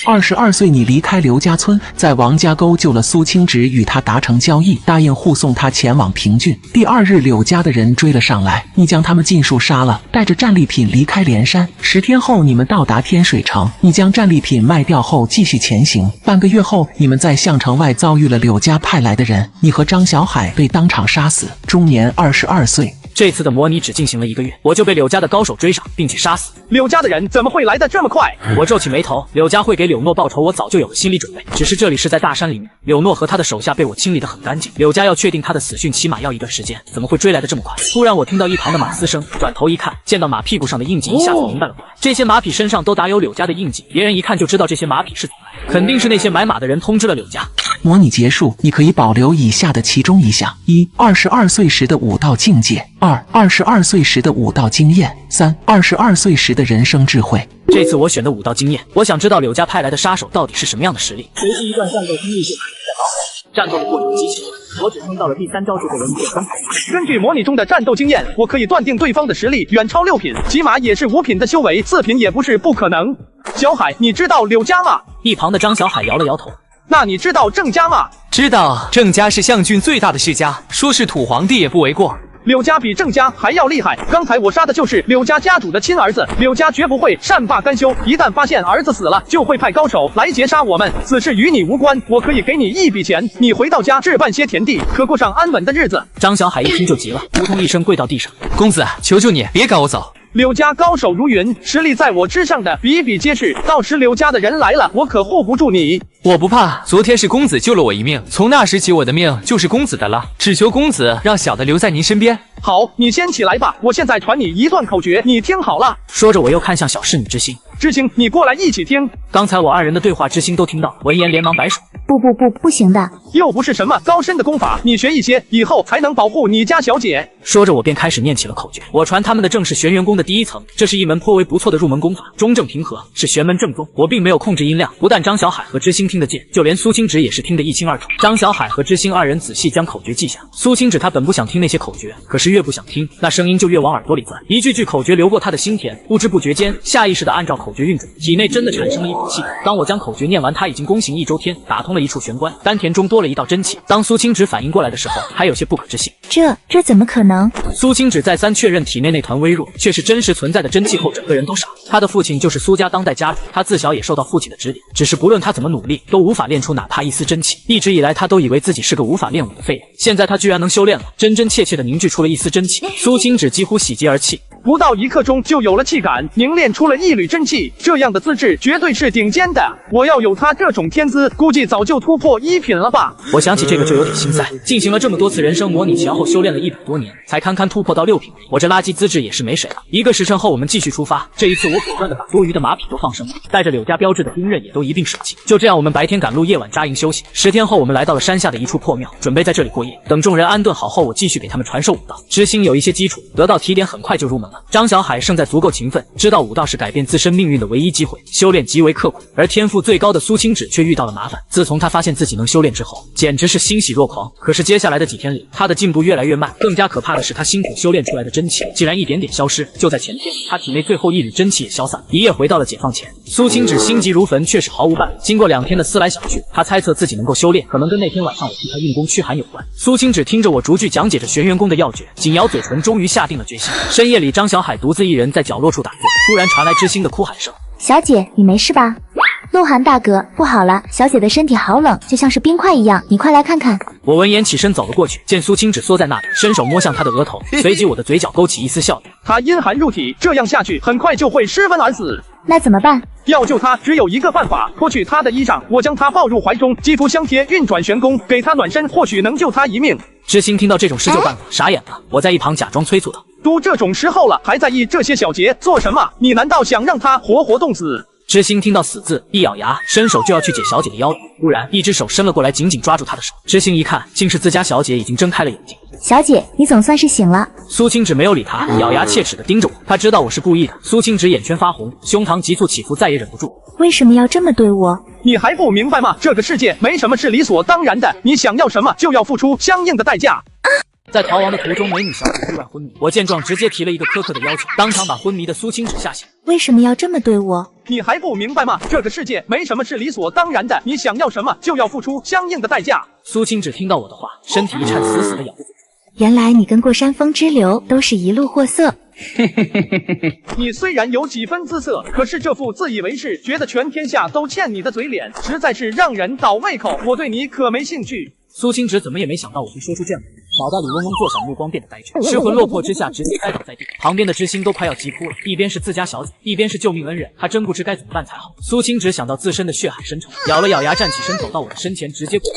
22岁你离开刘家村，在王家沟救了苏青芷，与他达成交易，答应护送他前往平郡。第2日，柳家的人追了上来，你将他们尽数杀了，带着战利品离开连山。10天后，你们到达天水城，你将战利品卖掉后继续前行。半个月后，你们在项城外遭遇了柳家派来的人，你和张小海被当场杀死，终年22岁。这次的模拟只进行了1个月，我就被柳家的高手追上，并且杀死。柳家的人怎么会来得这么快？我皱起眉头，柳家会给柳诺报仇，我早就有了心理准备。只是这里是在大山里面，柳诺和他的手下被我清理得很干净，柳家要确定他的死讯，起码要一段时间，怎么会追来的这么快？突然我听到一旁的马嘶声，转头一看，见到马屁股上的印记，一下子明白了过来。这些马匹身上都打有柳家的印记，别人一看就知道这些马匹是怎么来的，肯定是那些买马的人通知了柳家。模拟结束，你可以保留以下的其中一项：1、22岁时的武道境界；2、22岁时的武道经验；3、22岁时的人生智慧。这次我选的武道经验，我想知道柳家派来的杀手到底是什么样的实力。随即一段战斗经历就在脑海，战斗的过程极其快，我只撑到了第3招就被人给分开。根据模拟中的战斗经验，我可以断定对方的实力远超6品，起码也是5品的修为，4品也不是不可能。小海，你知道柳家吗？一旁的张小海摇了摇头。那你知道郑家吗？知道，郑家是象郡最大的世家，说是土皇帝也不为过。柳家比郑家还要厉害，刚才我杀的就是柳家家主的亲儿子，柳家绝不会善罢甘休，一旦发现儿子死了，就会派高手来劫杀我们，此事与你无关，我可以给你一笔钱，你回到家置办些田地，可过上安稳的日子。张小海一听就急了，扑通一声跪到地上，公子，求求你别赶我走。柳家高手如云，实力在我之上的比比皆是，到时柳家的人来了，我可护不住你。我不怕，昨天是公子救了我一命，从那时起我的命就是公子的了，只求公子让小的留在您身边。好，你先起来吧，我现在传你一段口诀，你听好了。说着我又看向小侍女知心，知心，你过来一起听。刚才我2人的对话，知心都听到，闻言连忙摆手。不行的，又不是什么高深的功法，你学一些，以后才能保护你家小姐。说着，我便开始念起了口诀。我传他们的正是玄元功的第一层，这是一门颇为不错的入门功法，中正平和，是玄门正宗。我并没有控制音量，不但张小海和知心听得见，就连苏清芷也是听得一清二楚。张小海和知心二人仔细将口诀记下。苏清芷她本不想听那些口诀，可是越不想听，那声音就越往耳朵里钻，一句句口诀流过她的心田，不知不觉间，下意识地按照口诀运转，体内真的产生了一股气。当我将口诀念完，他已经功行一周天，打通了一处玄关，丹田中多了一道真气。当苏清芷反应过来的时候，还有些不可置信。这怎么可能？苏清芷再三确认体内那团微弱却是真实存在的真气后，整个人都傻了。他的父亲就是苏家当代家主，他自小也受到父亲的指点，只是不论他怎么努力，都无法练出哪怕一丝真气。一直以来，他都以为自己是个无法练武的废人，现在他居然能修炼了，真真切切的凝聚出了一丝真气。苏清芷几乎喜极而泣。不到1刻钟就有了气感，凝练出了一缕真气，这样的资质绝对是顶尖的。我要有他这种天资，估计早就突破1品了吧。我想起这个就有点心塞，进行了这么多次人生模拟，前后修炼了100多年，才堪堪突破到6品。我这垃圾资质也是没谁了。1个时辰后，我们继续出发。这一次我果断的把多余的马匹都放生了，带着柳家标志的兵刃也都一并舍弃。就这样，我们白天赶路，夜晚扎营休息。10天后，我们来到了山下的一处破庙，准备在这里过夜。等众人安顿好后，我继续给他们传授武道。知心有一些基础，得到提点，很快就入门了。张小海胜在足够勤奋，知道武道是改变自身命运的唯一机会，修炼极为刻苦。而天赋最高的苏清芷却遇到了麻烦。自从他发现自己能修炼之后，简直是欣喜若狂。可是接下来的几天里，他的进步越来越慢，更加可怕的是，他辛苦修炼出来的真气竟然一点点消失。就在前天，他体内最后一缕真气也消散，一夜回到了解放前。苏清芷心急如焚，却是毫无办法。经过2天的思来想去，他猜测自己能够修炼，可能跟那天晚上我替他运功驱寒有关。苏清芷听着我逐句讲解着玄元功的要诀，紧咬嘴唇，终于下定了决心。深夜里，张小海独自一人在角落处打坐，突然传来知心的哭喊声：“小姐，你没事吧？”鹿晗大哥，不好了，小姐的身体好冷，就像是冰块一样，你快来看看。我闻言起身走了过去，见苏清芷缩在那里，伸手摸向她的额头，随即我的嘴角勾起一丝笑意。她阴寒入体，这样下去很快就会失温而死。那怎么办？要救她只有一个办法，脱去她的衣裳，我将她抱入怀中，肌肤相贴，运转玄功，给她暖身，或许能救她一命。知心听到这种施救办法，傻眼了。我在一旁假装催促道：“都这种时候了，还在意这些小节做什么？你难道想让她活活冻死？”知心听到死字，一咬牙，伸手就要去解小姐的腰。突然，一只手伸了过来，紧紧抓住她的手。知心一看，竟是自家小姐已经睁开了眼睛。小姐，你总算是醒了。苏清芷没有理她，咬牙切齿地盯着我。她知道我是故意的。苏清芷眼圈发红，胸膛急促起伏，再也忍不住。为什么要这么对我？你还不明白吗？这个世界没什么是理所当然的，你想要什么就要付出相应的代价。在逃亡的途中，美女小姐意外昏迷。我见状，直接提了一个苛刻的要求，当场把昏迷的苏清芷吓醒。为什么要这么对我？你还不明白吗？这个世界没什么是理所当然的，你想要什么就要付出相应的代价。苏清芷听到我的话，身体一颤，死死地咬住嘴。原来你跟过山峰之流都是一路货色。你虽然有几分姿色，可是这副自以为是，觉得全天下都欠你的嘴脸，实在是让人倒胃口。我对你可没兴趣。苏清芷怎么也没想到我会说出这样的话，脑袋里嗡嗡作响，目光变得呆滞，失魂落魄之下直接栽倒在地。旁边的知心都快要急哭了，一边是自家小姐，一边是救命恩人，她真不知该怎么办才好。苏清芷想到自身的血海深仇，咬了咬牙站起身，走到我的身前，直接跪。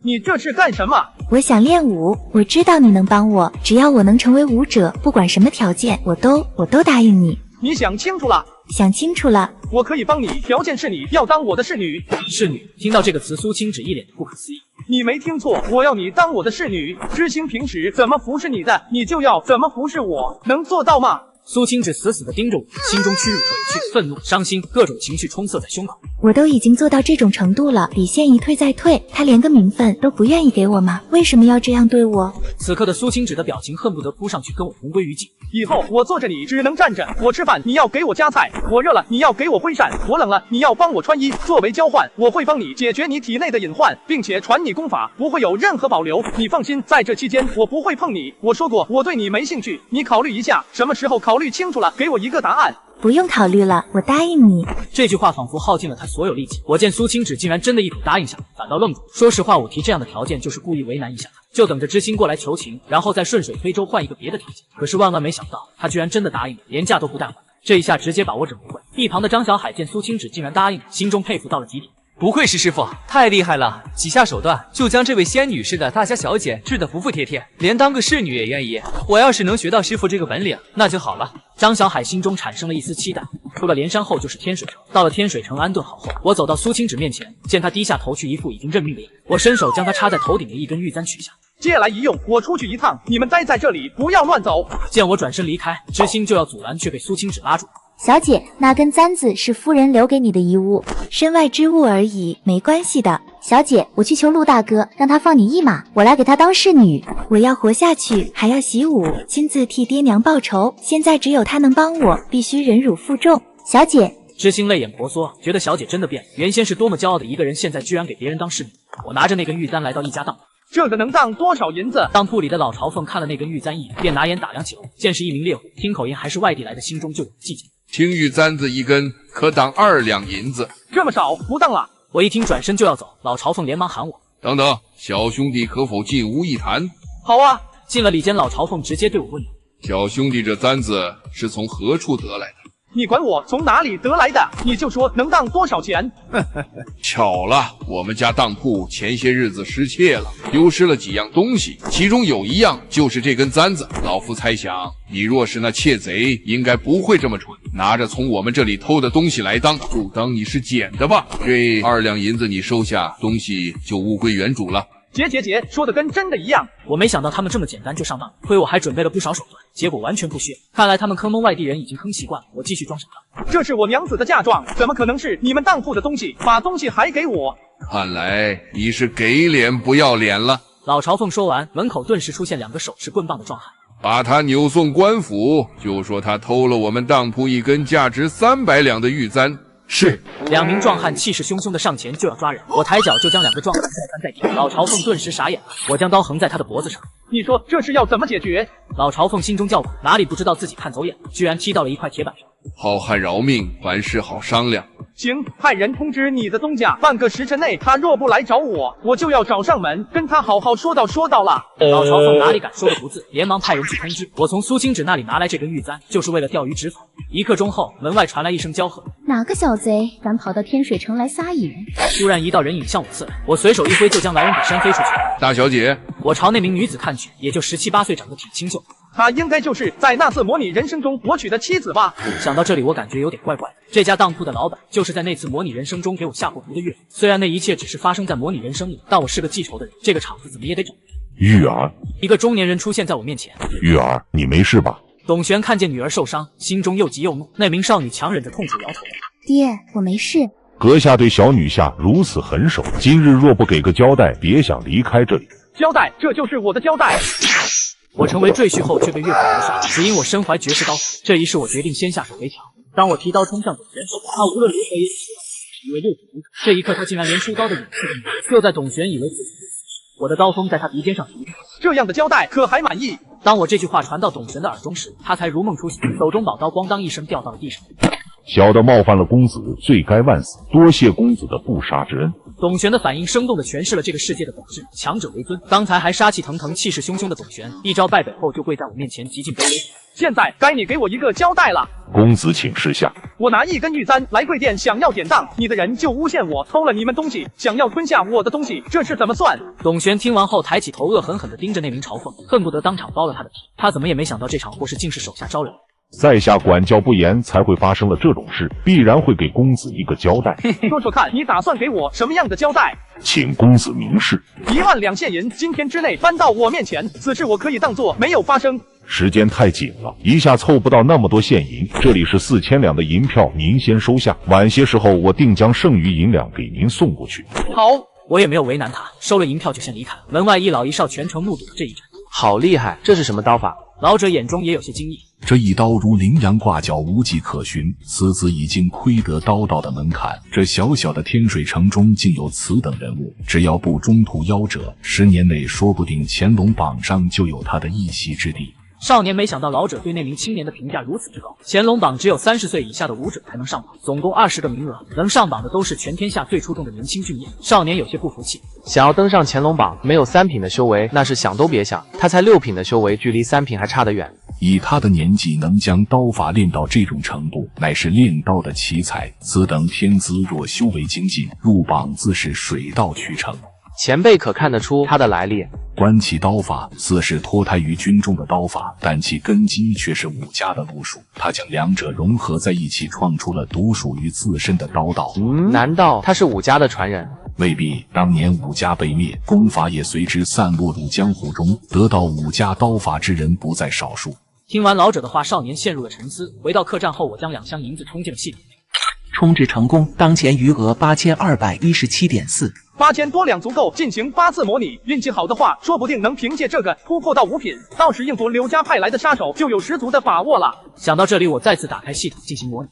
你这是干什么？我想练武，我知道你能帮我，只要我能成为武者，不管什么条件，我都答应你。你想清楚了？想清楚了。我可以帮你，条件是你要当我的侍女。侍女？听到这个词，苏清芷一脸的不可思议。你没听错，我要你当我的侍女。知心平时怎么服侍你的，你就要怎么服侍我，能做到吗？苏清芷死死地盯着我，心中屈辱、委屈、愤怒、伤心，各种情绪冲塞在胸口。我都已经做到这种程度了，底线一退再退，他连个名分都不愿意给我吗？为什么要这样对我？此刻的苏清芷的表情恨不得扑上去跟我同归于尽。以后我坐着你只能站着，我吃饭你要给我夹菜，我热了你要给我挥扇，我冷了你要帮我穿衣。作为交换，我会帮你解决你体内的隐患，并且传你功法，不会有任何保留。你放心，在这期间我不会碰你。我说过我对你没兴趣，你考虑一下，什么时候考虑清楚了，给我一个答案。不用考虑了，我答应你。这句话仿佛耗尽了他所有力气。我见苏清芷竟然真的一口答应下来，反倒愣住。说实话，我提这样的条件就是故意为难一下他，就等着知心过来求情，然后再顺水推舟换一个别的条件。可是万万没想到，他居然真的答应了，连价都不带还。这一下直接把我整不会。一旁的张小海见苏清芷竟然答应，心中佩服到了极点。不愧是师傅，太厉害了！几下手段就将这位仙女士的大家小姐治得服服帖帖，连当个侍女也愿意。我要是能学到师傅这个本领，那就好了。张小海心中产生了一丝期待。出了连山后就是天水城，到了天水城安顿好后，我走到苏清芷面前，见她低下头去，一副已经认命的样子。我伸手将她插在头顶的一根玉簪取下。借来一用，我出去一趟，你们待在这里，不要乱走。见我转身离开，知心就要阻拦，却被苏清芷拉住。小姐，那根簪子是夫人留给你的遗物，身外之物而已，没关系的。小姐，我去求陆大哥，让他放你一马，我来给他当侍女。我要活下去，还要习武，亲自替爹娘报仇。现在只有他能帮我，必须忍辱负重。小姐，知心泪眼婆娑，觉得小姐真的变了。原先是多么骄傲的一个人，现在居然给别人当侍女。我拿着那根玉簪来到一家当铺，这个能当多少银子？当铺里的老朝奉看了那根玉簪一眼，便拿眼打量起来，见是一名猎户，听口音还是外地来的，心中就有忌讳。青玉簪子一根，可当2两银子。这么少，不当了。我一听转身就要走，老朝奉连忙喊我：等等，小兄弟可否进屋一谈？好啊。进了里间，老朝奉直接对我问道：小兄弟这簪子是从何处得来的？你管我从哪里得来的？你就说能当多少钱？巧了，我们家当铺前些日子失窃了，丢失了几样东西，其中有一样就是这根簪子。老夫猜想，你若是那窃贼，应该不会这么蠢，拿着从我们这里偷的东西来当，就当你是捡的吧。这2两银子你收下，东西就物归原主了。结，说的跟真的一样。我没想到他们这么简单就上当，亏我还准备了不少手段，结果完全不屑。看来他们坑蒙外地人已经坑习惯了。我继续装傻当。这是我娘子的嫁妆，怎么可能是你们当铺的东西？把东西还给我。看来你是给脸不要脸了。老朝奉说完，门口顿时出现2个手持棍棒的壮汉，把他扭送官府，就说他偷了我们当铺一根价值300两的玉簪。是。2名壮汉气势汹汹的上前就要抓人，我抬脚就将2个壮汉再翻在地。老朝奉顿时傻眼了，我将刀横在他的脖子上。你说这事要怎么解决？老朝奉心中叫苦，哪里不知道自己看走眼，居然踢到了一块铁板上。好汉饶命，凡事好商量。行，派人通知你的东家，半个时辰内他若不来找我，我就要找上门，跟他好好说道了。老朝奉哪里敢说个不字，连忙派人去通知。我从苏清芷那里拿来这根玉簪，就是为了钓鱼执法。1刻钟后，门外传来一声娇喝：哪个小贼敢跑到天水城来撒野？突然一道人影向我刺来，我随手一挥就将来人给扇飞出去。大小姐，我朝那名女子看去，也就17、18岁，长得挺清秀。她应该就是在那次模拟人生中我娶的妻子吧？想到这里，我感觉有点怪怪的。这家当铺的老板就是在那次模拟人生中给我下过毒的岳父。虽然那一切只是发生在模拟人生里，但我是个记仇的人，这个场子怎么也得整。玉儿，一个中年人出现在我面前。玉儿，你没事吧？董璇看见女儿受伤，心中又急又怒。那名少女强忍着痛楚摇头：爹，我没事。阁下对小女下如此狠手，今日若不给个交代，别想离开这里。交代，这就是我的交代。我成为赘婿后，却被岳父谋杀，只因我身怀绝世刀法。这一世，我决定先下手为强。当我提刀冲向董璇时，他无论如何也以为六祖无主。这一刻，他竟然连出刀的勇气都没有。就在董璇以为自己死时，我的刀锋在他鼻尖上提。这样的交代可还满意？当我这句话传到董璇的耳中时，他才如梦初醒，手中宝刀咣当一声掉到了地上。小的冒犯了公子，罪该万死，多谢公子的不杀之恩。董璇的反应生动地诠释了这个世界的本质：强者为尊。刚才还杀气腾腾、气势汹汹的董璇，一朝败北后就跪在我面前，极尽卑微。现在该你给我一个交代了。公子请示下。我拿1根玉簪来贵店，想要典当，你的人就诬陷我偷了你们东西，想要吞下我的东西，这是怎么算？董璇听完后抬起头，恶狠狠地盯着那名朝奉，恨不得当场剥了他的皮。他怎么也没想到这场祸事竟是手下招惹。在下管教不严，才会发生了这种事，必然会给公子一个交代。说说看，你打算给我什么样的交代？请公子明示。1万2现银，今天之内搬到我面前，此事我可以当作没有发生。时间太紧了，一下凑不到那么多现银，这里是4000两的银票，您先收下。晚些时候我定将剩余银两给您送过去。好，我也没有为难他，收了银票就先离开。门外一老一少全程目睹了这一战。好厉害，这是什么刀法？老者眼中也有些惊异。这一刀如羚羊挂角，无迹可寻。此子已经窥得刀道的门槛。这小小的天水城中竟有此等人物，只要不中途夭折，10年内说不定乾隆榜上就有他的一席之地。少年没想到老者对那名青年的评价如此之高。乾隆榜只有30岁以下的武者才能上榜，总共20个名额，能上榜的都是全天下最出众的年轻俊彦。少年有些不服气，想要登上乾隆榜，没有3品的修为，那是想都别想。他才6品的修为，距离3品还差得远。以他的年纪能将刀法练到这种程度，乃是练刀的奇才。此等天资若修为精进，入榜自是水到渠成。前辈可看得出他的来历。观其刀法，似是脱胎于军中的刀法，但其根基却是武家的路数。他将两者融合在一起，创出了独属于自身的刀道。难道他是武家的传人？未必。当年武家被灭，功法也随之散落入江湖中，得到武家刀法之人不在少数。听完老者的话，少年陷入了沉思。回到客栈后，我将2箱银子充进了系统内。充值成功，当前余额8217.4。8000多两足够进行8次模拟，运气好的话，说不定能凭借这个突破到5品，到时应付柳家派来的杀手就有十足的把握了。想到这里，我再次打开系统进行模拟。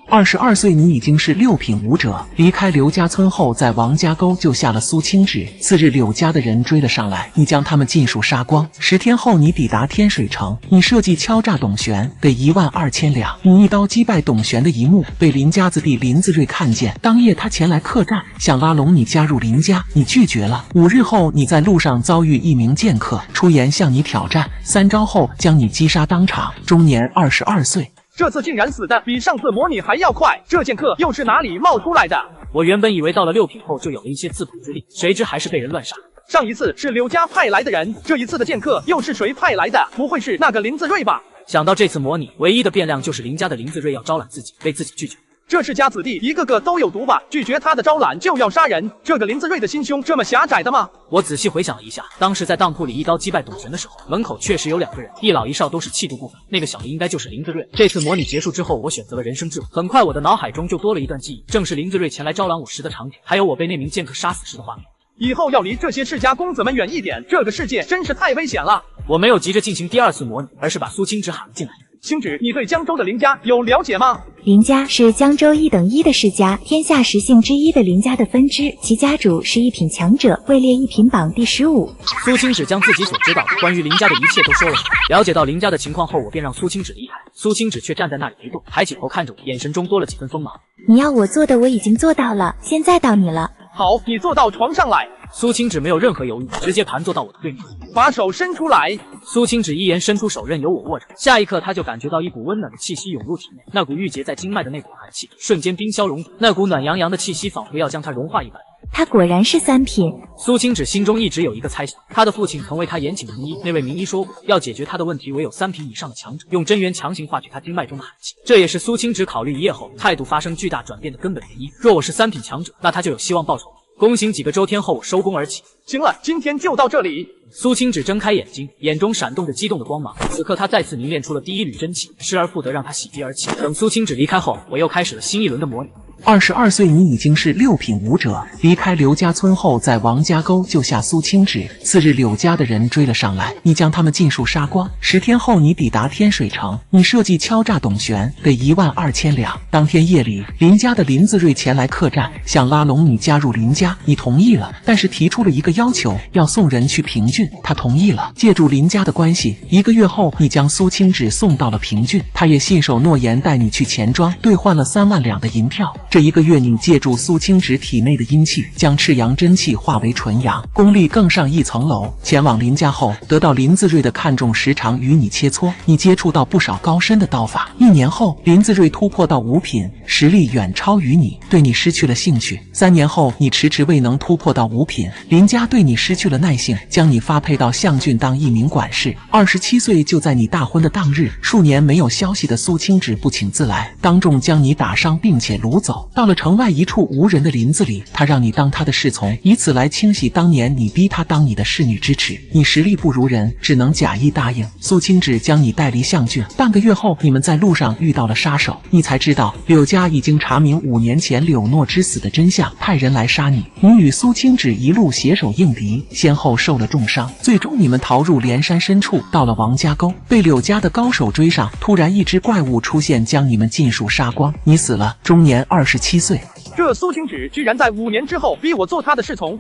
22岁，你已经是6品武者。离开刘家村后，在王家沟救下了苏清芷。次日，柳家的人追了上来，你将他们尽数杀光。10天后，你抵达天水城，你设计敲诈董玄，得12000两。你一刀击败董玄的一幕被林家子弟林子睿看见，当夜他前来客栈，想拉拢你加入林家，你拒绝了。5日后，你在路上遭遇一名剑客，出言向你挑战，3招后将你击杀当场，终年22岁。这次竟然死的比上次模拟还要快，这剑客又是哪里冒出来的？我原本以为到了6品后就有了一些自保之力，谁知还是被人乱杀。上一次是柳家派来的人，这一次的剑客又是谁派来的？不会是那个林子睿吧？想到这次模拟唯一的变量就是林家的林子睿要招揽自己，被自己拒绝。这世家子弟一个个都有毒吧？拒绝他的招揽就要杀人，这个林子睿的心胸这么狭窄的吗？我仔细回想了一下，当时在当铺里一刀击败董玄的时候，门口确实有2个人，一老一少，都是气度不凡。那个小的应该就是林子睿。这次模拟结束之后，我选择了人生智慧，很快我的脑海中就多了一段记忆，正是林子睿前来招揽我时的场景，还有我被那名剑客杀死时的画面。以后要离这些世家公子们远一点，这个世界真是太危险了。我没有急着进行第2次模拟，而是把苏清芷喊了进来。清芷，你对江州的林家有了解吗？林家是江州1等1的世家，天下10姓之一的林家的分支，其家主是1品强者，位列1品榜第15。苏清芷将自己所知道的关于林家的一切都说了出来。了解到林家的情况后，我便让苏清芷离开。苏清芷却站在那里没动，抬起头看着我，眼神中多了几分锋芒。你要我做的我已经做到了，现在到你了。好，你坐到床上来。苏清芷没有任何犹豫，直接盘坐到我的对面，把手伸出来。苏清芷一言伸出手，任由我握着。下一刻，她就感觉到一股温暖的气息涌入体内，那股郁结在经脉的那股寒气，瞬间冰消融解，那股暖洋洋的气息仿佛要将它融化一般。他果然是3品。苏清芷心中一直有一个猜想，他的父亲曾为他延请名医，那位名医说过，要解决他的问题，唯有3品以上的强者，用真元强行化解他经脉中的寒气。这也是苏清芷考虑一夜后态度发生巨大转变的根本原因。若我是3品强者，那他就有希望报仇。宫刑几个周天后，我收工而起。行了，今天就到这里。苏清芷睁开眼睛，眼中闪动着激动的光芒。此刻，她再次凝练出了第1缕真气，失而复得，让她喜极而泣。等苏清芷离开后，我又开始了新一轮的模拟。22岁，你已经是6品武者。离开刘家村后，在王家沟救下苏清芷。次日，柳家的人追了上来，你将他们尽数杀光。10天后，你抵达天水城，你设计敲诈董玄，得12000两。当天夜里，林家的林子睿前来客栈，想拉拢你加入林家，你同意了，但是提出了一个要求，要送人去平郡。他同意了，借助林家的关系，1个月后，你将苏清芷送到了平郡，他也信守诺言，带你去钱庄兑换了3万两的银票。这1个月，你借助苏清芷体内的阴气，将赤阳真气化为纯阳，功力更上一层楼。前往林家后，得到林子睿的看重，时常与你切磋，你接触到不少高深的刀法。1年后，林子睿突破到5品，实力远超于你，对你失去了兴趣。3年后，你迟迟未能突破到5品，林家对你失去了耐性，将你发配到象郡当一名管事。27岁，就在你大婚的当日，数年没有消息的苏清芷不请自来，当众将你打伤并且掳走。到了城外一处无人的林子里，他让你当他的侍从，以此来清洗当年你逼他当你的侍女之耻。你实力不如人，只能假意答应。苏清芷将你带离象郡，半个月后，你们在路上遇到了杀手，你才知道柳家已经查明5年前柳诺之死的真相，派人来杀你。你与苏清芷一路携手应敌，先后受了重伤，最终你们逃入连山深处，到了王家沟，被柳家的高手追上，突然一只怪物出现，将你们尽数杀光。你死了，终年27岁。这苏清芷居然在5年之后逼我做他的侍从，